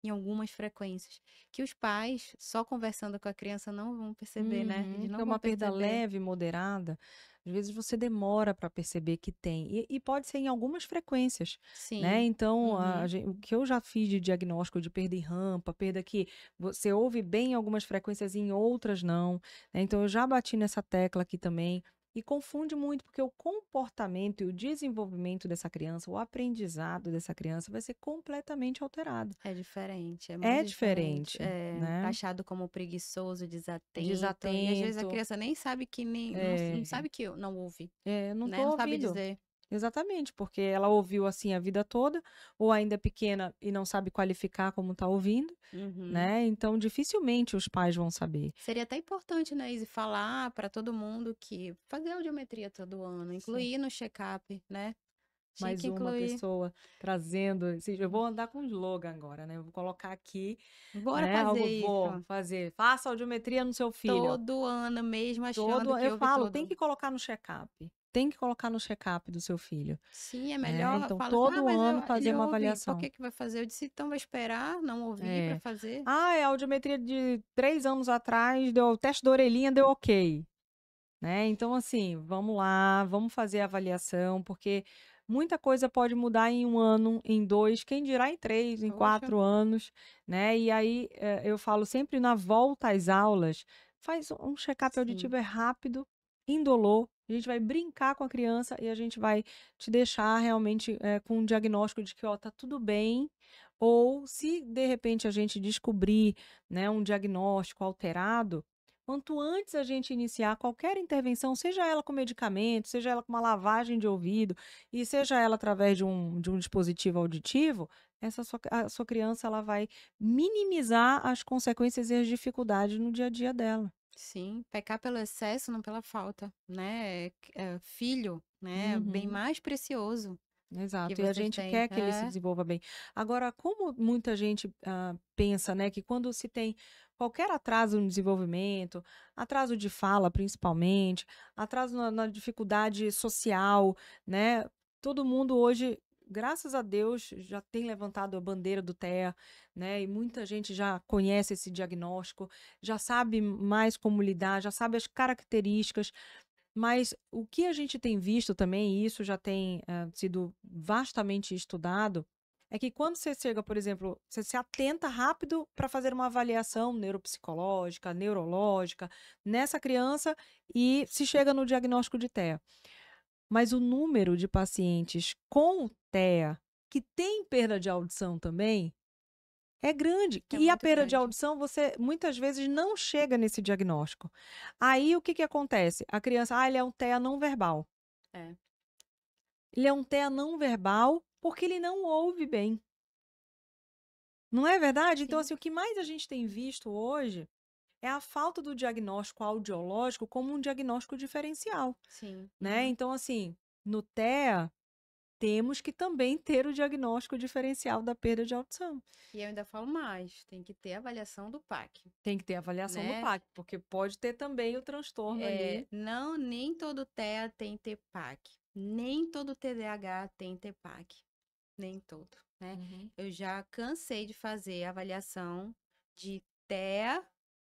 Em algumas frequências, que os pais, só conversando com a criança, não vão perceber, né? Uhum. Eles Que é não vão uma perda perceber. leve, moderada, às vezes você demora para perceber que tem, e pode ser em algumas frequências, né, Sim. então Uhum. o que eu já fiz de diagnóstico de perda em rampa, perda que você ouve bem em algumas frequências e em outras não, né, então eu já bati nessa tecla aqui também, e confunde muito, porque o comportamento e o desenvolvimento dessa criança, o aprendizado dessa criança vai ser completamente alterado. É diferente, é É muito diferente. diferente, né, Taxado como preguiçoso, desatento, e às vezes a desatento. criança nem sabe que nem não É, sabe que não ouve, é, eu não né, tô não sabe ouvindo. dizer. Exatamente, porque ela ouviu assim a vida toda, ou ainda é pequena e não sabe qualificar como está ouvindo, Uhum. né? Então dificilmente os pais vão saber. Seria até importante, né, Izzy, falar para todo mundo que fazer audiometria todo ano, Sim. incluir no check-up, né? Tinha Mais que uma incluir. pessoa trazendo, eu vou andar com slogan agora, né? Eu vou colocar aqui, Bora né? fazer Eu vou isso. fazer, faça audiometria no seu filho. Todo ano mesmo achando Todo, que eu houve falo, tem todo. que colocar no check-up. Tem que colocar no check-up do seu filho, Sim, é né? melhor. Então, Fala assim, todo mas ano ele fazer uma ouve, por avaliação. que que vai fazer? Eu disse, então vai esperar não ouvir para É. fazer? Ah, é a audiometria de 3 anos atrás, deu o teste da orelhinha, deu ok. Né? Então, assim, vamos lá, vamos fazer a avaliação, porque muita coisa pode mudar em 1 ano, em 2, quem dirá em 3, em Poxa, 4 anos, né? E aí eu falo sempre na volta às aulas, faz um check-up sim, auditivo, é rápido, indolor, a gente vai brincar com a criança e a gente vai te deixar realmente com um diagnóstico de que, ó, tá tudo bem, ou se de repente a gente descobrir, né, um diagnóstico alterado, quanto antes a gente iniciar qualquer intervenção, seja ela com medicamento, seja ela com uma lavagem de ouvido, e seja ela através de um dispositivo auditivo, a sua criança ela vai minimizar as consequências e as dificuldades no dia a dia dela. sim. Pecar pelo excesso, não pela falta, né? Filho, né? Bem Uhum. mais precioso que Exato, e a vocês gente têm. quer que ele se desenvolva bem. Agora, como muita gente pensa, né, que quando se tem qualquer atraso no desenvolvimento, atraso de fala principalmente, atraso na dificuldade social, né, todo mundo hoje, graças a Deus, já tem levantado a bandeira do TEA, né, e muita gente já conhece esse diagnóstico, já sabe mais como lidar, já sabe as características, mas o que a gente tem visto também, e isso já tem sido vastamente estudado, é que quando você chega, por exemplo, você se atenta rápido para fazer uma avaliação neuropsicológica, neurológica nessa criança e se chega no diagnóstico de TEA. Mas o número de pacientes com TEA que tem perda de audição também é grande. É E a muito perda de grande. audição, você muitas vezes não chega nesse diagnóstico. Aí o que que acontece? A criança, ele é um TEA não verbal. É, Ele é um TEA não verbal porque ele não ouve bem. Não é verdade? Então, sim, assim, o que mais a gente tem visto hoje é a falta do diagnóstico audiológico como um diagnóstico diferencial, sim. né? Uhum. Então, assim, no TEA, temos que também ter o diagnóstico diferencial da perda de audição. E eu ainda falo mais, tem que ter avaliação do PAC, Tem que ter avaliação do né? PAC, porque pode ter também o transtorno ali. Não, nem todo TEA tem TPAC, nem todo TDAH tem TPAC, nem todo, né? Uhum. Eu já cansei de fazer avaliação de TEA,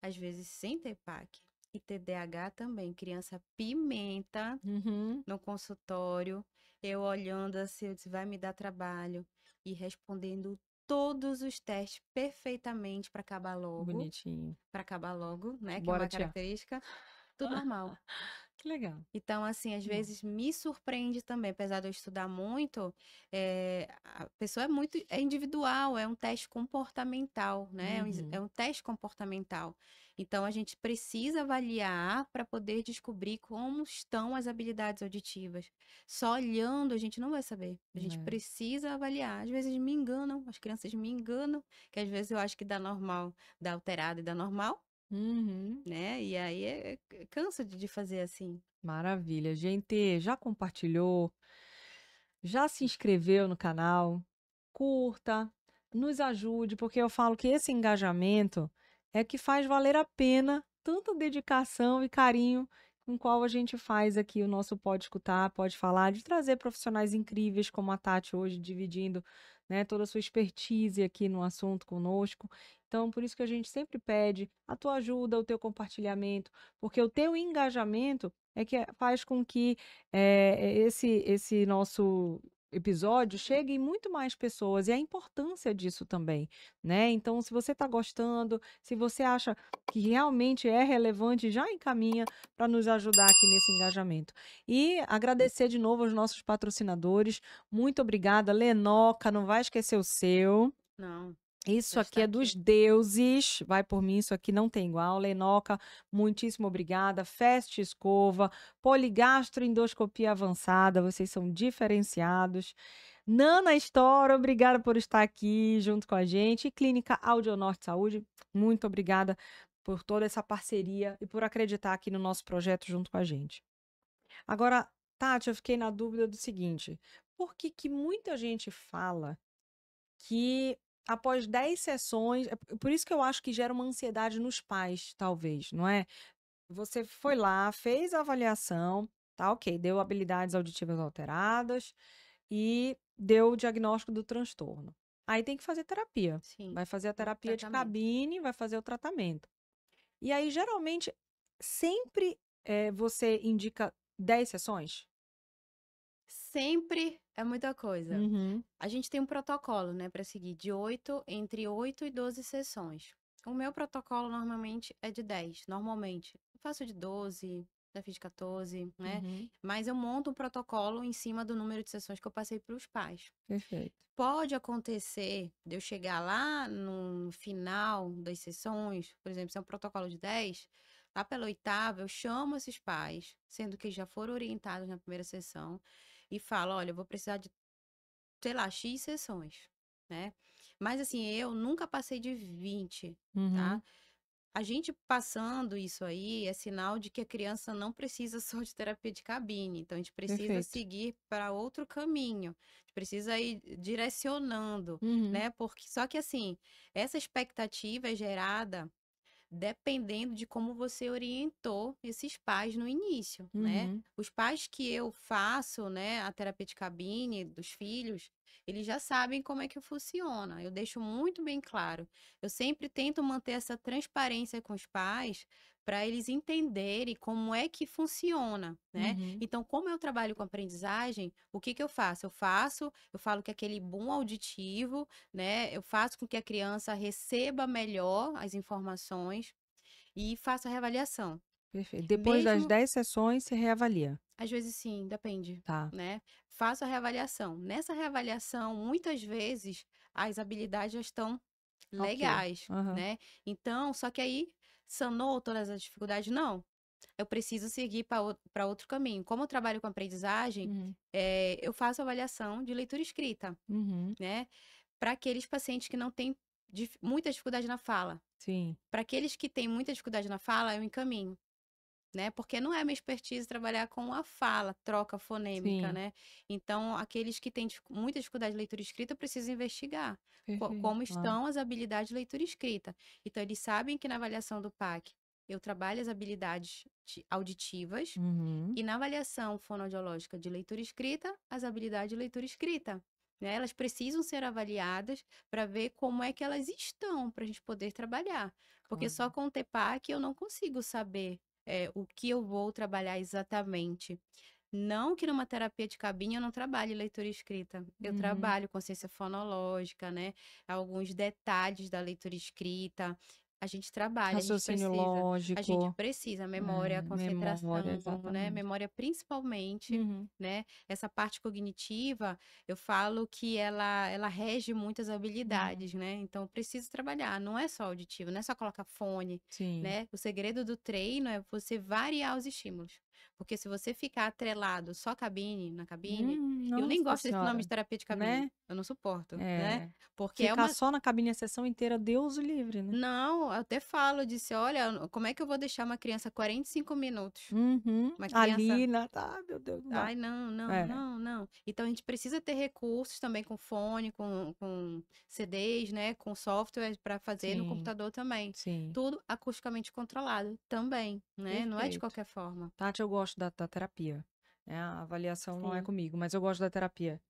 às vezes sem TPAC, e TDAH também, criança pimenta Uhum. no consultório, eu olhando assim, eu disse, vai me dar trabalho, e respondendo todos os testes perfeitamente Bonitinho. para acabar logo, né? Que é Bora, uma tia. característica, tudo normal. Que legal. Então, assim, às Que bom. vezes me surpreende também, apesar de eu estudar muito, a pessoa é individual, é um teste comportamental, né? É Uhum. um teste comportamental. Então, a gente precisa avaliar para poder descobrir como estão as habilidades auditivas. Só olhando a gente não vai saber. A gente É. precisa avaliar. Às vezes me enganam, as crianças me enganam, que às vezes eu acho que dá normal, dá alterado e dá normal, Uhum. né? E aí canso de fazer assim. Maravilha. Gente, já compartilhou? Já se inscreveu no canal? Curta, nos ajude, porque eu falo que esse engajamento é que faz valer a pena tanta dedicação e carinho com qual a gente faz aqui o nosso Pode Escutar, Pode Falar, de trazer profissionais incríveis como a Tati hoje, dividindo, né, toda a sua expertise aqui no assunto conosco. Então, por isso que a gente sempre pede a tua ajuda, o teu compartilhamento, porque o teu engajamento é que faz com que esse nosso episódio chegue em muito mais pessoas e a importância disso também, né? Então, se você está gostando, se você acha que realmente é relevante, já encaminha para nos ajudar aqui nesse engajamento. E agradecer de novo aos nossos patrocinadores. Muito obrigada, Lenoca, não vai esquecer o seu. Não. Isso por aqui estar é dos aqui. deuses, vai por mim, isso aqui não tem igual. Lenoca, muitíssimo obrigada. Feste Escova, poligastroendoscopia avançada, vocês são diferenciados. Nana Store, obrigada por estar aqui junto com a gente. E Clínica Audionorte Saúde, muito obrigada por toda essa parceria e por acreditar aqui no nosso projeto junto com a gente. Agora, Tati, eu fiquei na dúvida do seguinte: por que que muita gente fala que após 10 sessões, por isso que eu acho que gera uma ansiedade nos pais, talvez, não é? Você foi lá, fez a avaliação, tá ok, deu habilidades auditivas alteradas e deu o diagnóstico do transtorno. Aí tem que fazer terapia. Sim, Vai fazer a o terapia de tratamento. cabine, vai fazer o tratamento. E aí, geralmente, sempre você indica 10 sessões? Sempre é muita coisa. Uhum, A gente tem um protocolo, né, para seguir de 8 entre 8 e 12 sessões. O meu protocolo normalmente é de 10, normalmente. Eu faço de 12, já fiz de 14, né? uhum, Mas eu monto um protocolo em cima do número de sessões que eu passei para os pais. perfeito. Pode acontecer de eu chegar lá no final das sessões, por exemplo, se é um protocolo de 10, lá pela oitava, eu chamo esses pais, sendo que já foram orientados na primeira sessão, e falo: olha, eu vou precisar de, sei lá, X sessões, né? Mas assim, eu nunca passei de 20, tá? Uhum, A gente passando isso aí é sinal de que a criança não precisa só de terapia de cabine. Então, a gente precisa perfeito. seguir para outro caminho. A gente precisa ir direcionando, Uhum, né? Porque só que assim, essa expectativa é gerada dependendo de como você orientou esses pais no início, né? uhum, Os pais que eu faço, né, a terapia de cabine dos filhos, eles já sabem como é que funciona. Eu deixo muito bem claro. Eu sempre tento manter essa transparência com os pais para eles entenderem como é que funciona, né? uhum. Então, como eu trabalho com aprendizagem, o que que eu faço? Eu falo que aquele boom auditivo, né? Eu faço com que a criança receba melhor as informações e faço a reavaliação. Perfeito. Depois das Mesmo, 10 sessões, você reavalia. às vezes sim, depende, Tá. né? Faço a reavaliação. Nessa reavaliação, muitas vezes as habilidades já estão Ok. legais, Aham. né? Então, só que aí sanou todas as dificuldades? Não. Eu preciso seguir para outro caminho. Como eu trabalho com aprendizagem, Uhum. eu faço avaliação de leitura e escrita, Uhum. né? Para aqueles pacientes que não têm muita dificuldade na fala. Sim. Para aqueles que têm muita dificuldade na fala, eu encaminho, né? Porque não é minha expertise trabalhar com a fala, troca fonêmica, Sim. né? Então, aqueles que têm muita dificuldade de leitura e escrita, eu preciso investigar Perfeito. como Claro. estão as habilidades de leitura e escrita. Então, eles sabem que na avaliação do PAC eu trabalho as habilidades auditivas Uhum. e na avaliação fonoaudiológica de leitura e escrita, as habilidades de leitura e escrita. Né? Elas precisam ser avaliadas para ver como é que elas estão para a gente poder trabalhar. Porque só Claro. com o TEPAC eu não consigo saber o que eu vou trabalhar exatamente. Não que numa terapia de cabine eu não trabalhe leitura e escrita. Eu Uhum. trabalho consciência fonológica, né? Alguns detalhes da leitura e escrita. A gente trabalha, a gente Raciocínio precisa. A gente lógico, precisa, memória, memória, concentração, né? exatamente. Memória principalmente, Uhum. né? Essa parte cognitiva, eu falo que ela rege muitas Uhum. habilidades, né? Então, eu preciso trabalhar. Não é só auditivo, não é só colocar fone, Sim. né? O segredo do treino é você variar os estímulos. Porque se você ficar atrelado só na cabine, eu nem Nossa gosto desse nome senhora, de terapia de cabine. né? Eu não suporto, né? É. Porque é Ficar uma só na cabine a sessão inteira, Deus o livre, né? não, eu até falo, eu disse: "Olha, como é que eu vou deixar uma criança 45 minutos? Uhum. Uma criança Ali, na... Ah, meu Deus, não dá. ai, não, não, É. não, não". Então a gente precisa ter recursos também com fone, com CDs, né, com software para fazer no Sim, computador também. sim. Tudo acusticamente controlado também, né, não é de Perfeito. qualquer forma. Tati, eu gosto da terapia, né, a avaliação não é Sim, comigo, mas eu gosto da terapia,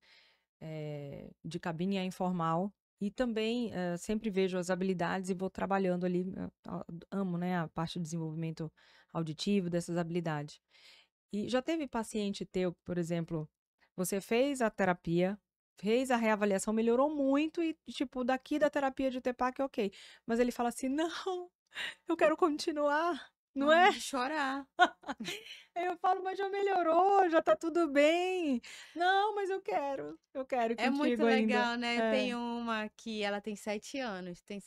de cabine é informal e também, sempre vejo as habilidades e vou trabalhando ali, amo, né, a parte de desenvolvimento auditivo dessas habilidades. E já teve paciente teu, por exemplo, você fez a terapia, fez a reavaliação, melhorou muito e, tipo, daqui da terapia de TEPAC, ok, mas ele fala assim: "Não, eu quero continuar". não é? de chorar. Aí eu falo, mas já melhorou, já tá tudo bem. Não, mas eu quero ir É muito contigo ainda. legal, né? Eu É. tenho uma que ela tem 7 anos, tem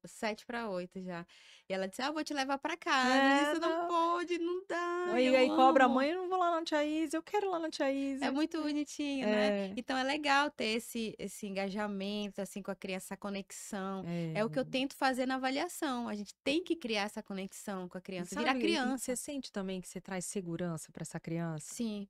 7 para 8 já. E ela disse: "Ah, eu vou te levar para casa". Eu É, disse: "Não não. pode, não dá, E eu aí cobra a amo". mãe, eu não vou lá na tia Isa, eu quero ir lá na tia É Isa. muito bonitinho, né? É, Então é legal ter esse engajamento, assim, com a criança, essa conexão. É o que eu é. tento fazer na avaliação. A gente tem que criar essa conexão com a E criança, virar sabe, e você criança. sente também que você traz segurança para essa criança? Sim.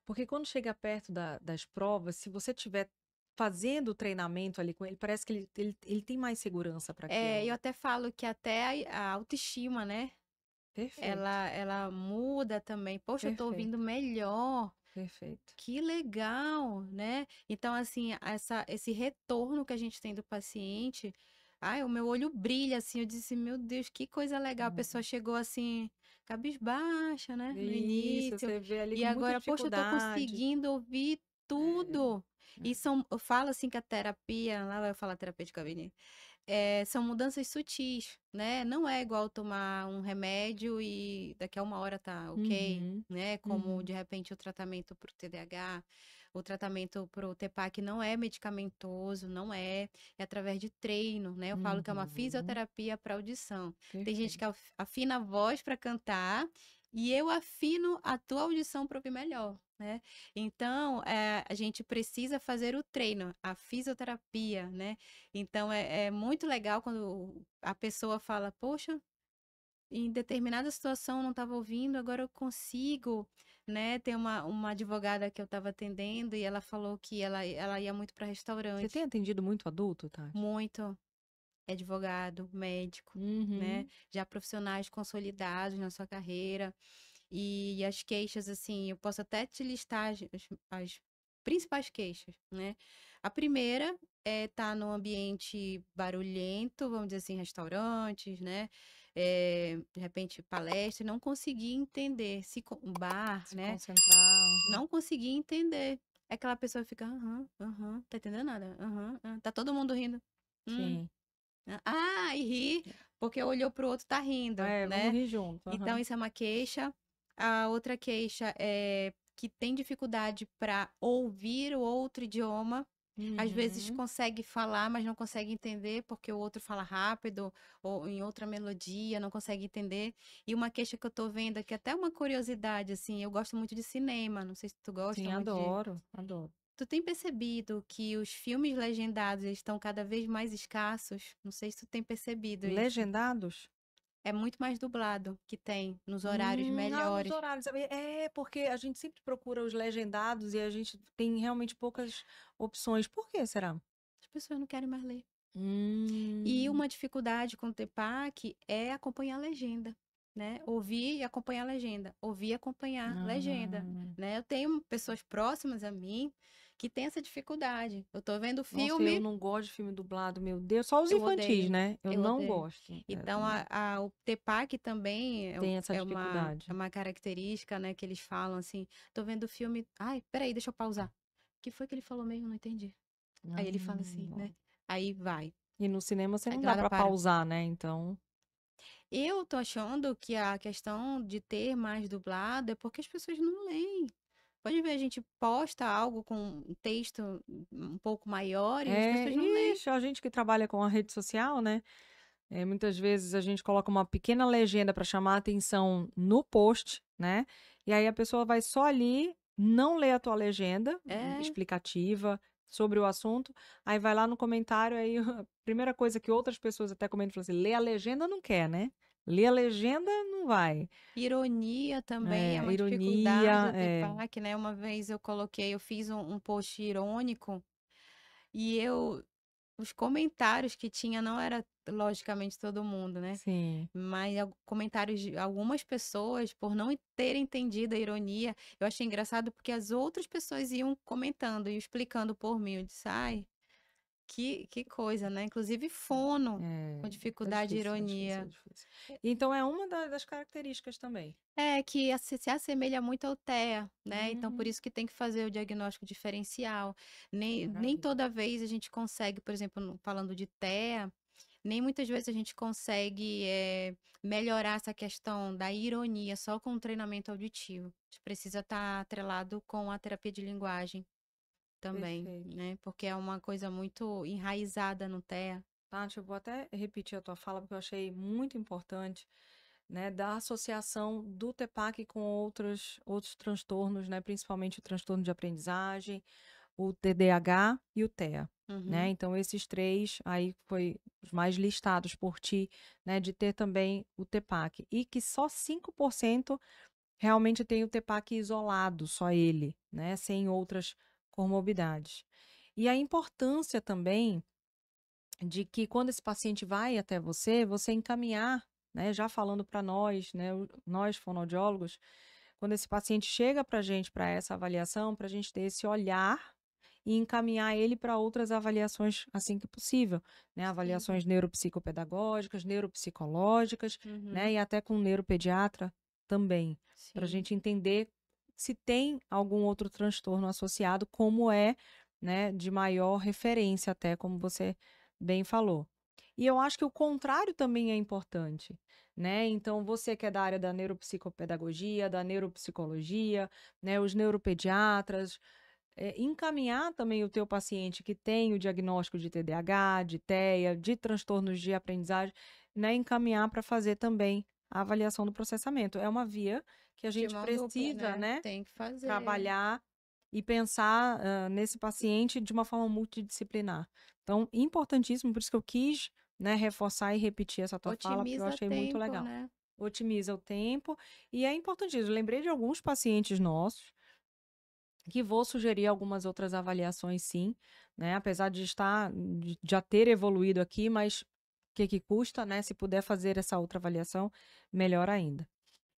Porque quando chega perto das provas, se você estiver fazendo o treinamento ali com ele, parece que ele tem mais segurança para aquilo, É, eu né? até falo que até a autoestima, né? Perfeito, Ela muda também. Poxa, eu tô ouvindo perfeito, melhor. perfeito. Que legal, né? Então, assim, esse retorno que a gente tem do paciente, ai, o meu olho brilha, assim, eu disse, meu Deus, que coisa legal. A pessoa Uhum. chegou assim, cabisbaixa, né, no Isso, início, você vê ali e com muita agora, poxa, eu tô dificuldade. conseguindo ouvir É, tudo. é. E eu falo assim que a terapia, lá vai eu falar terapia de gabinete, são mudanças sutis, né? Não é igual tomar um remédio e daqui a 1 hora tá ok, Uhum, né? Como uhum, de repente o tratamento para o TDAH, o tratamento para o TPAC não é medicamentoso, não é, é através de treino, né? Eu falo que é uma uhum. fisioterapia para audição. Tem gente que Perfeito. afina a voz para cantar e eu afino a tua audição para ouvir melhor, né? Então, a gente precisa fazer o treino, a fisioterapia, né? Então é muito legal quando a pessoa fala, poxa, em determinada situação eu não estava ouvindo, agora eu consigo, né? Tem uma advogada que eu estava atendendo e ela falou que ela ia muito para Você tem restaurante, atendido muito adulto, Tati? muito, é advogado, médico, né? Uhum. Já profissionais consolidados na sua carreira. E as queixas, assim, eu posso até te listar as principais queixas, né? A primeira é estar num ambiente barulhento, vamos dizer assim, restaurantes, né? De repente, palestra, e não conseguir entender, um bar, Se né? concentrar. Não conseguir entender. É aquela pessoa que fica, aham, aham, tá entendendo nada? Aham, tá todo mundo rindo. Hum, Sim. e ri, porque olhou pro outro, tá rindo, É, vamos né? rir junto. Então, Aham. isso é uma queixa. A outra queixa é que tem dificuldade para ouvir o outro idioma. Às vezes Uhum. consegue falar, mas não consegue entender, porque o outro fala rápido ou em outra melodia, não consegue entender. E uma queixa que eu tô vendo aqui, até uma curiosidade, assim, eu gosto muito de cinema, não sei se tu gosta Sim, muito de. adoro, adoro. Tu tem percebido que os filmes legendados eles estão cada vez mais escassos? Não sei se tu tem percebido isso. Legendados? É muito mais dublado que tem nos horários Nos melhores. horários. É, porque a gente sempre procura os legendados e a gente tem realmente poucas opções. Por que será? As pessoas não querem mais ler. E Hum. uma dificuldade com o TEPAC é acompanhar a legenda, né? Ouvir e acompanhar a legenda. Ouvir e acompanhar a legenda, Ah. né? Eu tenho pessoas próximas a mim que têm essa dificuldade. Eu tô vendo o Nossa, eu filme, não gosto de filme dublado, meu Deus. Só os eu infantis, odeio. né? Eu Eu não odeio. gosto. É, Então, também. o TEPAC também Tem essa é dificuldade. uma característica, né? Que eles falam assim, tô vendo o filme... Ai, peraí, deixa eu pausar. O que foi que ele falou mesmo? Não entendi. Aí ele fala assim, Ó. né? Aí vai. E no cinema você Aí não do dá nada pra para. pausar, né? Então. Eu tô achando que a questão de ter mais dublado é porque as pessoas não leem. Pode ver, a gente posta algo com um texto um pouco maior e as É, pessoas não leem. ixi, a gente que trabalha com a rede social, né? Muitas vezes a gente coloca uma pequena legenda para chamar a atenção no post, né? E aí a pessoa vai só ali, não lê a tua legenda É, explicativa sobre o assunto, aí vai lá no comentário, aí a primeira coisa que outras pessoas até comentam, falam assim, lê a legenda não quer, né? Lê a legenda não vai. ironia também é uma dificuldade Ironia, do TEPAC, né? Uma vez eu fiz um post irônico e os comentários que tinha não era logicamente todo mundo, né? sim. Mas comentários de algumas pessoas, por não terem entendido a ironia, eu achei engraçado porque as outras pessoas iam comentando e explicando por mim. Eu disse, ai, que coisa, né? Inclusive fono com É dificuldade de difícil, é difícil, é ironia. difícil. Então é uma das características também. É que se assemelha muito ao TEA, né? Então, por Uhum. isso que tem que fazer o diagnóstico diferencial. Nem Maravilha. toda vez a gente consegue, por exemplo, falando de TEA, nem muitas vezes a gente consegue melhorar essa questão da ironia só com o treinamento auditivo. A gente precisa estar atrelado com a terapia de linguagem também, Perfeito. né? Porque é uma coisa muito enraizada no TEA. Tati, eu vou até repetir a tua fala, porque eu achei muito importante, né, da associação do TEPAC com outros transtornos, né, principalmente o transtorno de aprendizagem, o TDAH e o TEA, né? Uhum, Então, esses três aí foi os mais listados por ti, né, de ter também o TEPAC. E que só 5% realmente tem o TEPAC isolado, só ele, né, sem outras comorbidades. E a importância também de que quando esse paciente vai até você, você encaminhar, né, já falando para nós, né, nós fonoaudiólogos, quando esse paciente chega para a gente para essa avaliação, para a gente ter esse olhar e encaminhar ele para outras avaliações assim que possível, né, sim. avaliações neuropsicopedagógicas, neuropsicológicas, né, Uhum, e até com um neuropediatra também, para a sim. gente entender se tem algum outro transtorno associado, como é, né, de maior referência até, como você bem falou. E eu acho que o contrário também é importante, né? Então, você que é da área da neuropsicopedagogia, da neuropsicologia, né, os neuropediatras, encaminhar também o teu paciente que tem o diagnóstico de TDAH, de TEA, de transtornos de aprendizagem, né, encaminhar para fazer também a avaliação do processamento. É uma via que a De gente mão dupla, precisa, né? né, Tem que fazer. trabalhar e pensar, nesse paciente de uma forma multidisciplinar. Então, importantíssimo, por isso que eu quis, né, reforçar e repetir essa tua fala, porque eu Otimiza achei muito tempo, legal. né? Otimiza o tempo e é importantíssimo. Eu lembrei de alguns pacientes nossos que vou sugerir algumas outras avaliações sim, né, apesar de estar de já ter evoluído aqui, mas o que custa, né, se puder fazer essa outra avaliação, melhor ainda.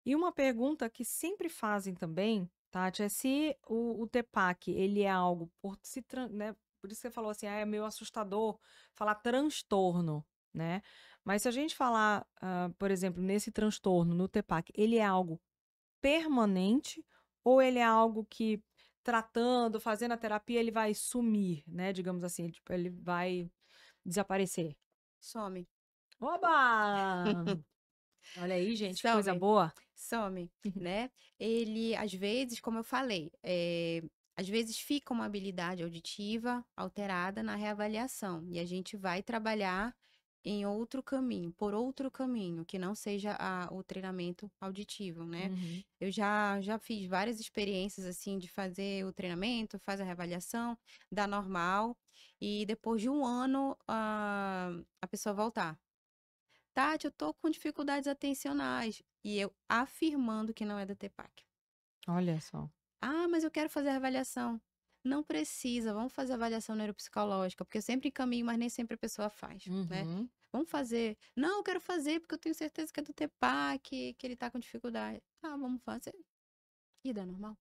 E uma pergunta que sempre fazem também, Tati, é se o TEPAC, ele é algo por se né, por isso que você falou assim: "Ah, é meio assustador falar transtorno", né. Mas se a gente falar, por exemplo, nesse transtorno, no TEPAC, ele é algo permanente ou ele é algo que tratando, fazendo a terapia, ele vai sumir, né, digamos assim, tipo, ele vai desaparecer? Some. Oba! Olha aí, gente, que coisa Some. boa. Some, né? Ele, às vezes, como eu falei, às vezes fica uma habilidade auditiva alterada na reavaliação e a gente vai trabalhar em outro caminho, por outro caminho, que não seja o treinamento auditivo, né? Uhum. Eu já fiz várias experiências, assim, de fazer o treinamento, faz a reavaliação, dá normal, e depois de um ano, a pessoa voltar. Tati, eu tô com dificuldades atencionais. E eu afirmando que não é da TEPAC. Olha só. Ah, mas eu quero fazer a avaliação. Não precisa, vamos fazer a avaliação neuropsicológica, porque eu sempre encaminho, mas nem sempre a pessoa faz, né? Uhum. Vamos fazer. Não, eu quero fazer porque eu tenho certeza que é do TEPAC, que ele tá com dificuldade. Ah, vamos fazer. E dá normal,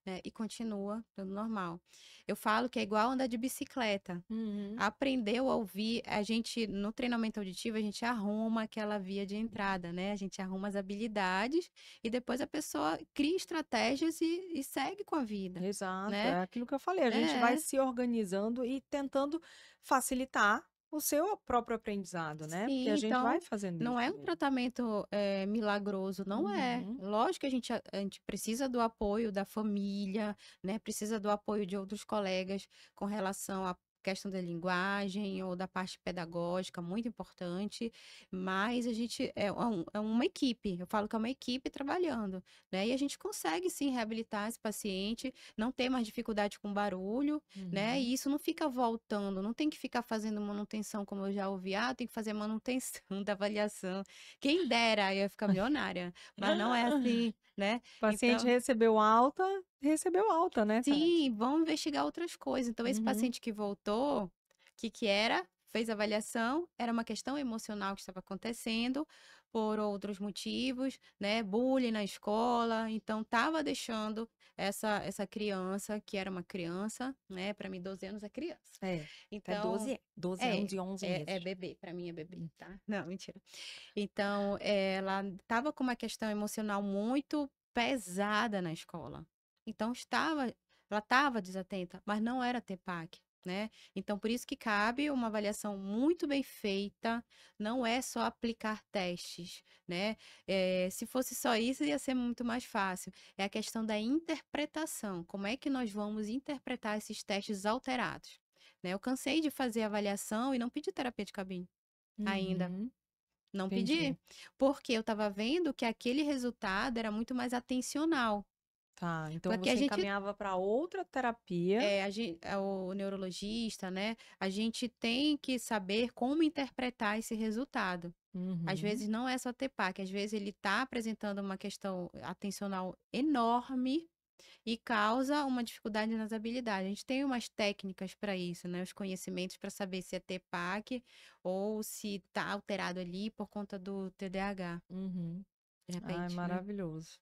né? E continua dando normal. Eu falo que é igual andar de bicicleta. Uhum. Aprendeu a ouvir, a gente, no treinamento auditivo, a gente arruma aquela via de entrada, né? A gente arruma as habilidades e depois a pessoa cria estratégias e segue com a vida, Exato, né? é aquilo que eu falei, a gente vai É, se organizando e tentando facilitar o seu próprio aprendizado, né, porque a sim, gente vai então fazendo não isso é um mesmo. tratamento milagroso, não é. Uhum. Lógico que a gente precisa do apoio da família, né? Precisa do apoio de outros colegas com relação à questão da linguagem ou da parte pedagógica, muito importante, mas a gente é uma equipe, eu falo que é uma equipe trabalhando, né? E a gente consegue sim reabilitar esse paciente, não ter mais dificuldade com barulho, né? Uhum. E isso não fica voltando, não tem que ficar fazendo manutenção, como eu já ouvi, tem que fazer manutenção da avaliação. Quem dera, eu ia ficar milionária, mas não é assim, né? O paciente Então, recebeu alta, né, Tati? sim, vamos investigar outras coisas. Então, esse Uhum. paciente que voltou, o que que era? Fez a avaliação, era uma questão emocional que estava acontecendo por outros motivos, né? Bullying na escola, então estava deixando essa criança, que era uma criança, né? Para mim, 12 anos é criança. É, até Então, 12 anos é, e 11 é meses. bebê, para mim é bebê, Hum. tá? Não, mentira. Então, ela estava com uma questão emocional muito pesada na escola. Então, ela estava desatenta, mas não era TEPAC. né? Então, por isso que cabe uma avaliação muito bem feita, não é só aplicar testes, né? Se fosse só isso, ia ser muito mais fácil. É a questão da interpretação. Como é que nós vamos interpretar esses testes alterados? Né? Eu cansei de fazer avaliação e não pedi terapia de cabine ainda. Uhum, Não entendi. pedi, porque eu estava vendo que aquele resultado era muito mais atencional. Tá, então Porque a você gente encaminhava para outra terapia. o neurologista, né? A gente tem que saber como interpretar esse resultado. Às Uhum, vezes não é só TPAC, às vezes ele está apresentando uma questão atencional enorme e causa uma dificuldade nas habilidades. A gente tem umas técnicas para isso, né? Os conhecimentos para saber se é TPAC ou se está alterado ali por conta do TDAH, uhum. de Ai, repente, né? maravilhoso.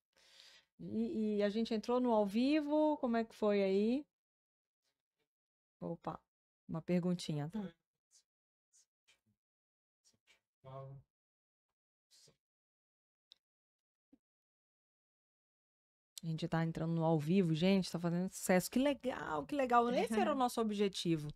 E a gente entrou no ao vivo, como é que foi aí? Opa, uma perguntinha, tá? A gente tá entrando no ao vivo, gente, tá fazendo sucesso. Que legal, que legal. Esse era o nosso objetivo,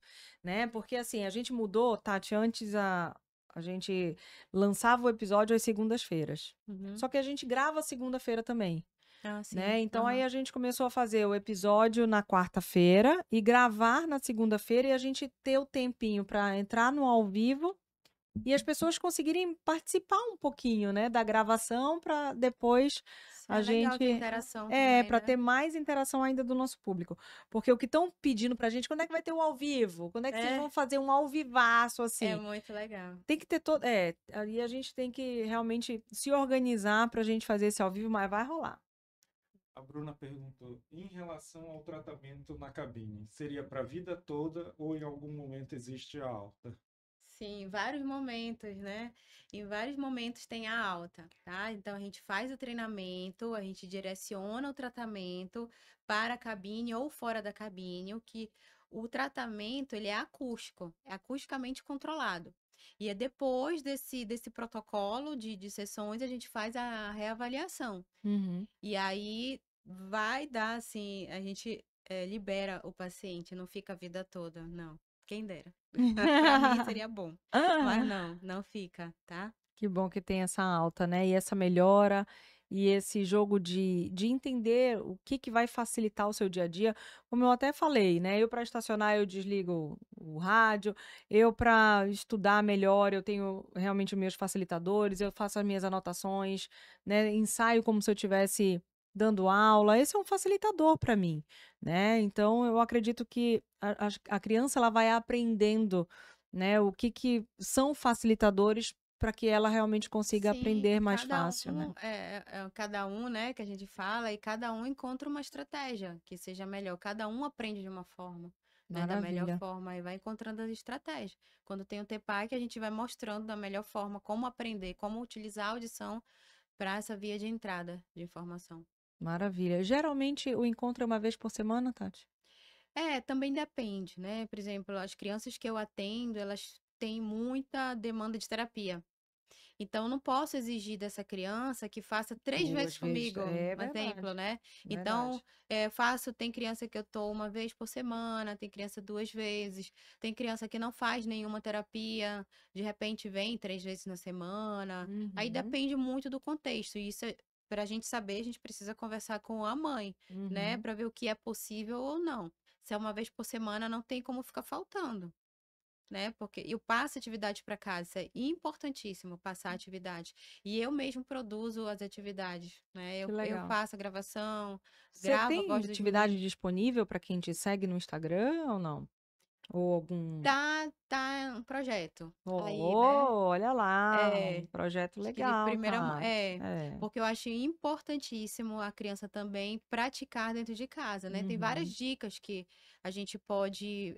né? Porque assim, a gente mudou, Tati, antes a gente lançava o episódio às segundas-feiras. Uhum. Só que a gente grava segunda-feira também, Ah, sim. né? Então aí Aham. a gente começou a fazer o episódio na quarta-feira e gravar na segunda-feira e a gente ter o tempinho para entrar no ao vivo e as pessoas conseguirem participar um pouquinho, né, da gravação para depois Isso a é legal ter gente interação também, para né? ter mais interação ainda do nosso público. Porque o que estão pedindo pra gente, quando é que vai ter o ao vivo? Quando é que vocês É, vão fazer um ao vivaço é assim? muito legal. Tem que ter todo, aí a gente tem que realmente se organizar pra gente fazer esse ao vivo, mas vai rolar. A Bruna perguntou, em relação ao tratamento na cabine, seria para a vida toda ou em algum momento existe a alta? Sim, em vários momentos, né? Em vários momentos tem a alta, tá? Então a gente faz o treinamento, a gente direciona o tratamento para a cabine ou fora da cabine, o que o tratamento ele é acústico, é acusticamente controlado. E é depois desse protocolo de sessões a gente faz a reavaliação. Uhum. E aí vai dar assim, a gente libera o paciente, não fica a vida toda, não. Quem dera. Para mim seria bom, mas não, não fica, tá? Que bom que tem essa alta, né? E essa melhora e esse jogo de entender o que que vai facilitar o seu dia a dia. Como eu até falei, né? Eu para estacionar eu desligo o rádio, eu para estudar melhor eu tenho realmente os meus facilitadores, eu faço as minhas anotações, né? Ensaio como se eu estivesse dando aula. Esse é um facilitador para mim, né? Então eu acredito que a criança ela vai aprendendo, né? O que que são facilitadores para que ela realmente consiga Sim, aprender mais fácil, né. cada um, né, que a gente fala, e cada um encontra uma estratégia que seja melhor. Cada um aprende de uma forma, né, da melhor Maravilha, forma, e vai encontrando as estratégias. Quando tem o TPAC, a gente vai mostrando da melhor forma como aprender, como utilizar a audição para essa via de entrada de informação. maravilha. Geralmente o encontro é uma vez por semana, Tati? Também depende, né? Por exemplo, as crianças que eu atendo, elas têm muita demanda de terapia. Então, eu não posso exigir dessa criança que faça 3 vezes 2 vezes, comigo, é um exemplo, verdade, né. Então, verdade. tem criança que eu tô uma vez por semana, tem criança 2 vezes, tem criança que não faz nenhuma terapia, de repente vem 3 vezes na semana, aí Uhum, depende muito do contexto, e isso pra gente saber, a gente precisa conversar com a mãe, né, uhum. pra ver o que é possível ou não. Se é uma vez por semana, não tem como ficar faltando. Né, porque eu passo atividade para casa, isso é importantíssimo, passar atividade. E eu mesmo produzo as atividades, né, Que eu legal. faço a gravação, Você gravo a tem voz dos atividade meninos. disponível para quem te segue no Instagram ou não? Ou algum Tá um projeto aí, né. oh, olha lá, um É, projeto acho que de legal, primeira mão Tati. É. porque eu acho importantíssimo a criança também praticar dentro de casa, né. Tem várias Uhum, dicas que a gente pode,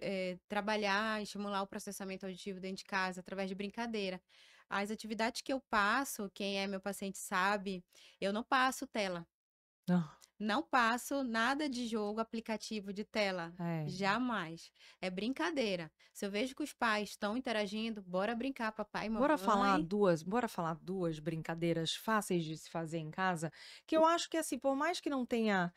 trabalhar, estimular o processamento auditivo dentro de casa através de brincadeira. As atividades que eu passo, quem é meu paciente sabe, eu não passo tela. hã, Não passo nada de jogo, aplicativo de tela, é. jamais. É brincadeira. Se eu vejo que os pais estão interagindo, bora brincar, papai e Bora falar mamãe. 2 brincadeiras fáceis de se fazer em casa, que eu acho que, assim, por mais que não tenha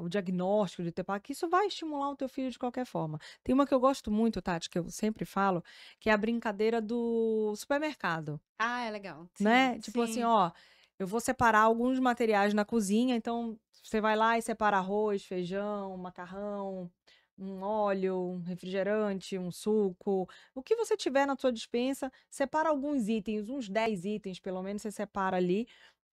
o diagnóstico de TPAC, isso vai estimular o teu filho de qualquer forma. Tem uma que eu gosto muito, Tati, que eu sempre falo, que é a brincadeira do supermercado, Ah, é legal. Sim, né? Tipo assim, sim. ó, eu vou separar alguns materiais na cozinha, então você vai lá e separa arroz, feijão, macarrão, um óleo, um refrigerante, um suco, o que você tiver na sua despensa, separa alguns itens, uns 10 itens pelo menos, você separa ali,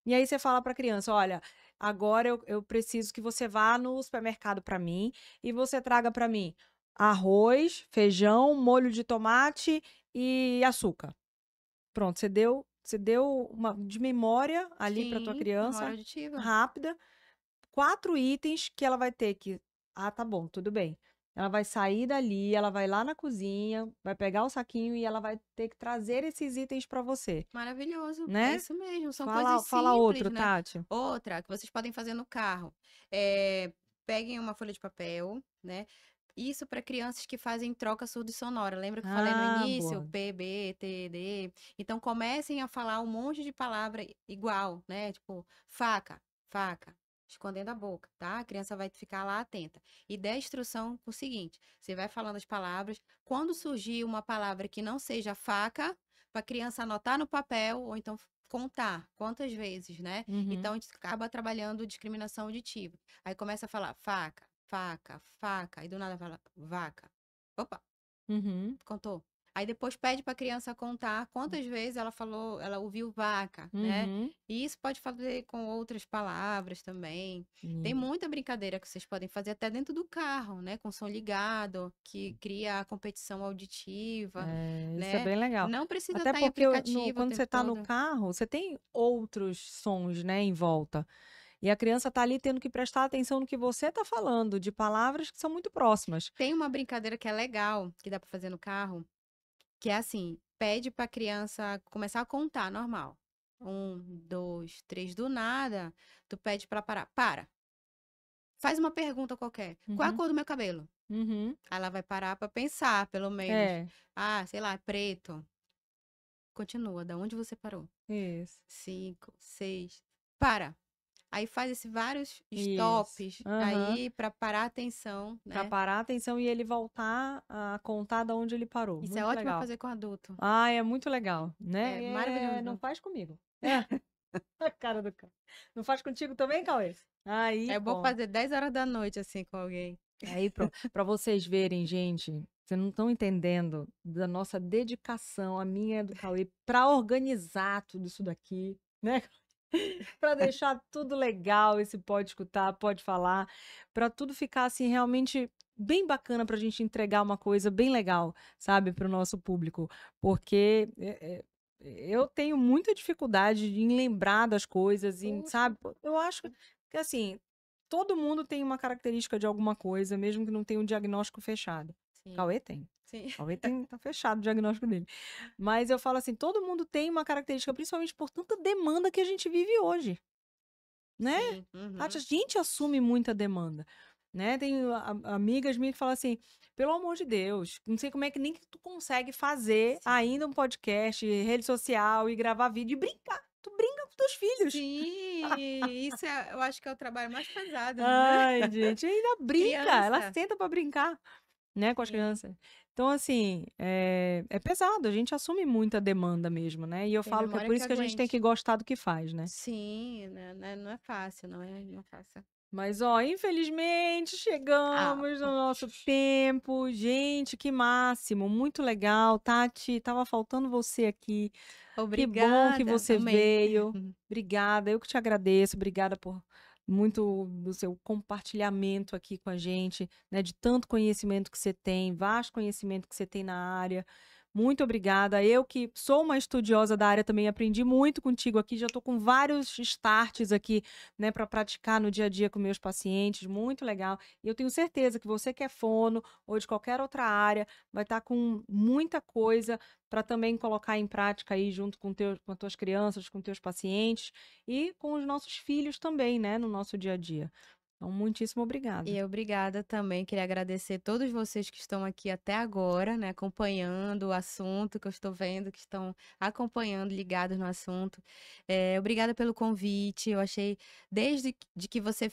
e aí você fala para a criança, olha, agora eu preciso que você vá no supermercado para mim e você traga para mim arroz, feijão, molho de tomate e açúcar. Pronto, você deu uma de memória ali para tua Sim, memória criança, auditiva. rápida, 4 itens que ela vai ter que. Ah, tá bom, tudo bem. Ela vai sair dali, ela vai lá na cozinha, vai pegar o saquinho e ela vai ter que trazer esses itens para você, Maravilhoso. É né? isso mesmo. São coisas Fala outro, simples, né? Tati. Outra que vocês podem fazer no carro. Peguem uma folha de papel, né? Isso para crianças que fazem troca surdo e sonora. Lembra que eu falei no Ah, início? boa. P, B, T, D. Então comecem a falar um monte de palavra igual, né? Tipo, faca, faca, escondendo a boca, tá? A criança vai ficar lá atenta. E dê a instrução o seguinte: você vai falando as palavras. Quando surgir uma palavra que não seja faca, para a criança anotar no papel ou então contar quantas vezes, né? Uhum, Então a gente acaba trabalhando discriminação auditiva. Aí começa a falar faca, faca, faca, e do nada fala vaca. Opa, uhum, contou. Aí depois pede para a criança contar quantas vezes ela falou, ela ouviu vaca, né? uhum. E isso pode fazer com outras palavras também. Tem E- muita brincadeira que vocês podem fazer até dentro do carro, né? Com som ligado, que cria a competição auditiva, Isso é né? bem legal. Não precisa Até estar em porque aplicativo o quando você tempo está no todo. carro, você tem outros sons, né, em volta. E a criança está ali tendo que prestar atenção no que você está falando, de palavras que são muito próximas. Tem uma brincadeira que é legal, que dá para fazer no carro, que é assim, pede para a criança começar a contar normal. 1, 2, 3, do nada, tu pede para parar. Para. Faz uma pergunta qualquer. Qual é a Uhum, cor do meu cabelo? uhum. Aí ela vai parar para pensar, pelo menos. É, Ah, sei lá, preto. Continua, da onde você parou? isso, 5, 6. Para. Aí faz esses vários isso. stops Aham. aí para parar a atenção, Para né? parar a atenção e ele voltar a contar da onde ele parou. Isso é Muito ótimo pra legal. fazer com adulto. Ah, é muito legal, É né? Não maravilhoso. faz comigo. A cara do cara. Não faz contigo também, Cauê? Aí, É bom pô. fazer 10 horas da noite assim com alguém. Aí, pronto. Para vocês verem, gente, vocês não estão entendendo da nossa dedicação, a minha e a do Cauê, para organizar tudo isso daqui, né? Para deixar tudo legal, esse pode escutar, pode falar, para tudo ficar assim realmente bem bacana para a gente entregar uma coisa bem legal, sabe, para o nosso público, porque eu tenho muita dificuldade em lembrar das coisas, e, Poxa. sabe, eu acho que assim, todo mundo tem uma característica de alguma coisa, mesmo que não tenha um diagnóstico fechado. Sim, Cauê tem. sim. Cauê tem, tá fechado o diagnóstico dele. Mas eu falo assim, todo mundo tem uma característica, principalmente por tanta demanda que a gente vive hoje, né? Sim. A Uhum. gente assume muita demanda, né? Tem amigas minhas que falam assim, pelo amor de Deus, não sei como é que nem que tu consegue fazer Sim. ainda um podcast, rede social e gravar vídeo e brincar. Tu brinca com teus filhos. Sim, isso eu acho que é o trabalho mais pesado, né? Ai, gente, ainda brinca. Ela Criança. senta pra brincar, né, com as Sim. crianças. Então, assim, é pesado, a gente assume muita demanda mesmo, né? E eu Tem falo que é memória por que isso que a gente tem que aguente. gostar do que faz, né? Sim, né? Não é fácil, não é fácil. Mas, ó, infelizmente Ah, chegamos no nosso tempo. Gente, que máximo, muito legal. Tati, tava faltando você aqui. Que bom que obrigada. você Amei. veio. Obrigada, eu que te agradeço. Obrigada por muito do seu compartilhamento aqui com a gente, né, de tanto conhecimento que você tem, vasto conhecimento que você tem na área. Muito obrigada. Eu que sou uma estudiosa da área também aprendi muito contigo aqui. Já estou com vários starts aqui, né, para praticar no dia a dia com meus pacientes. Muito legal. E eu tenho certeza que você que é fono ou de qualquer outra área vai estar com muita coisa para também colocar em prática aí junto com as tuas crianças, com teus pacientes e com os nossos filhos também, né, no nosso dia a dia. Então, muitíssimo obrigada. E obrigada também, queria agradecer todos vocês que estão aqui até agora, né, acompanhando o assunto, que eu estou vendo que estão acompanhando, ligados no assunto. Obrigada pelo convite, eu achei, que você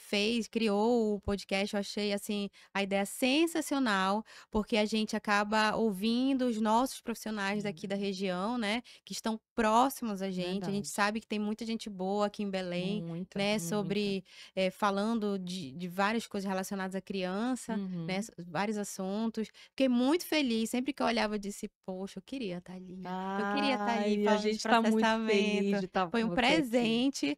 criou o podcast, eu achei, assim, a ideia sensacional, porque a gente acaba ouvindo os nossos profissionais daqui da região, né, que estão próximos a gente Verdade. sabe que tem muita gente boa aqui em Belém, Muita, né, muita. sobre falando de várias coisas relacionadas à criança, né, Uhum. vários assuntos. Fiquei muito feliz, sempre que eu olhava eu disse: "Poxa, eu queria estar ali, eu queria estar ali Ai, a falando de gente tá muito feliz processamento". de estar Foi com um você aqui. presente,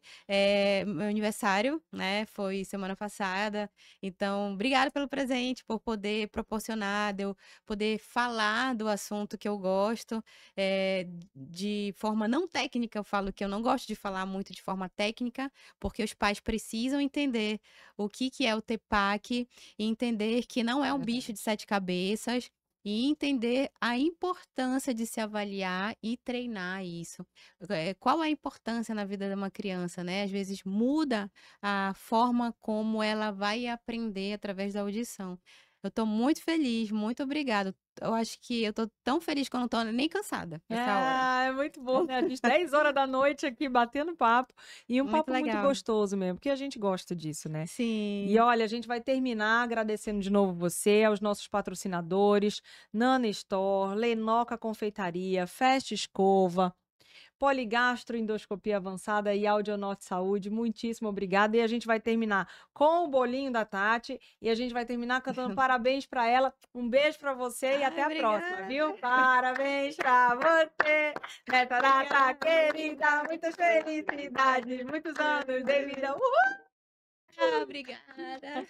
meu aniversário, né, foi semana passada, então obrigada pelo presente, por poder proporcionar, de eu poder falar do assunto que eu gosto, de forma não técnica. Eu falo que eu não gosto de falar muito de forma técnica, porque os pais precisam entender o que é o TEPAC e entender que não é um bicho Verdade. de 7 cabeças e entender a importância de se avaliar e treinar isso. Qual é a importância na vida de uma criança, né? Às vezes muda a forma como ela vai aprender através da audição. Eu estou muito feliz, muito obrigada. Eu acho que eu estou tão feliz que eu não estou nem cansada essa hora. Ah, é muito bom, né? A gente 10 horas da noite aqui batendo papo e um Muito papo muito legal. gostoso mesmo, porque a gente gosta disso, né? E Sim. olha, a gente vai terminar agradecendo de novo você, aos nossos patrocinadores, Nana Store, Lenoca Confeitaria, Festa Escova, Poligastroendoscopia Avançada e Audionorte Saúde. Muitíssimo obrigada. E a gente vai terminar com o bolinho da Tati e a gente vai terminar cantando parabéns para ela. Um beijo para você e até Ai, a próxima, obrigada. viu? Parabéns para você, nessa data Obrigada. querida. Muitas felicidades, muitos anos de vida. Uhul! Ah, obrigada.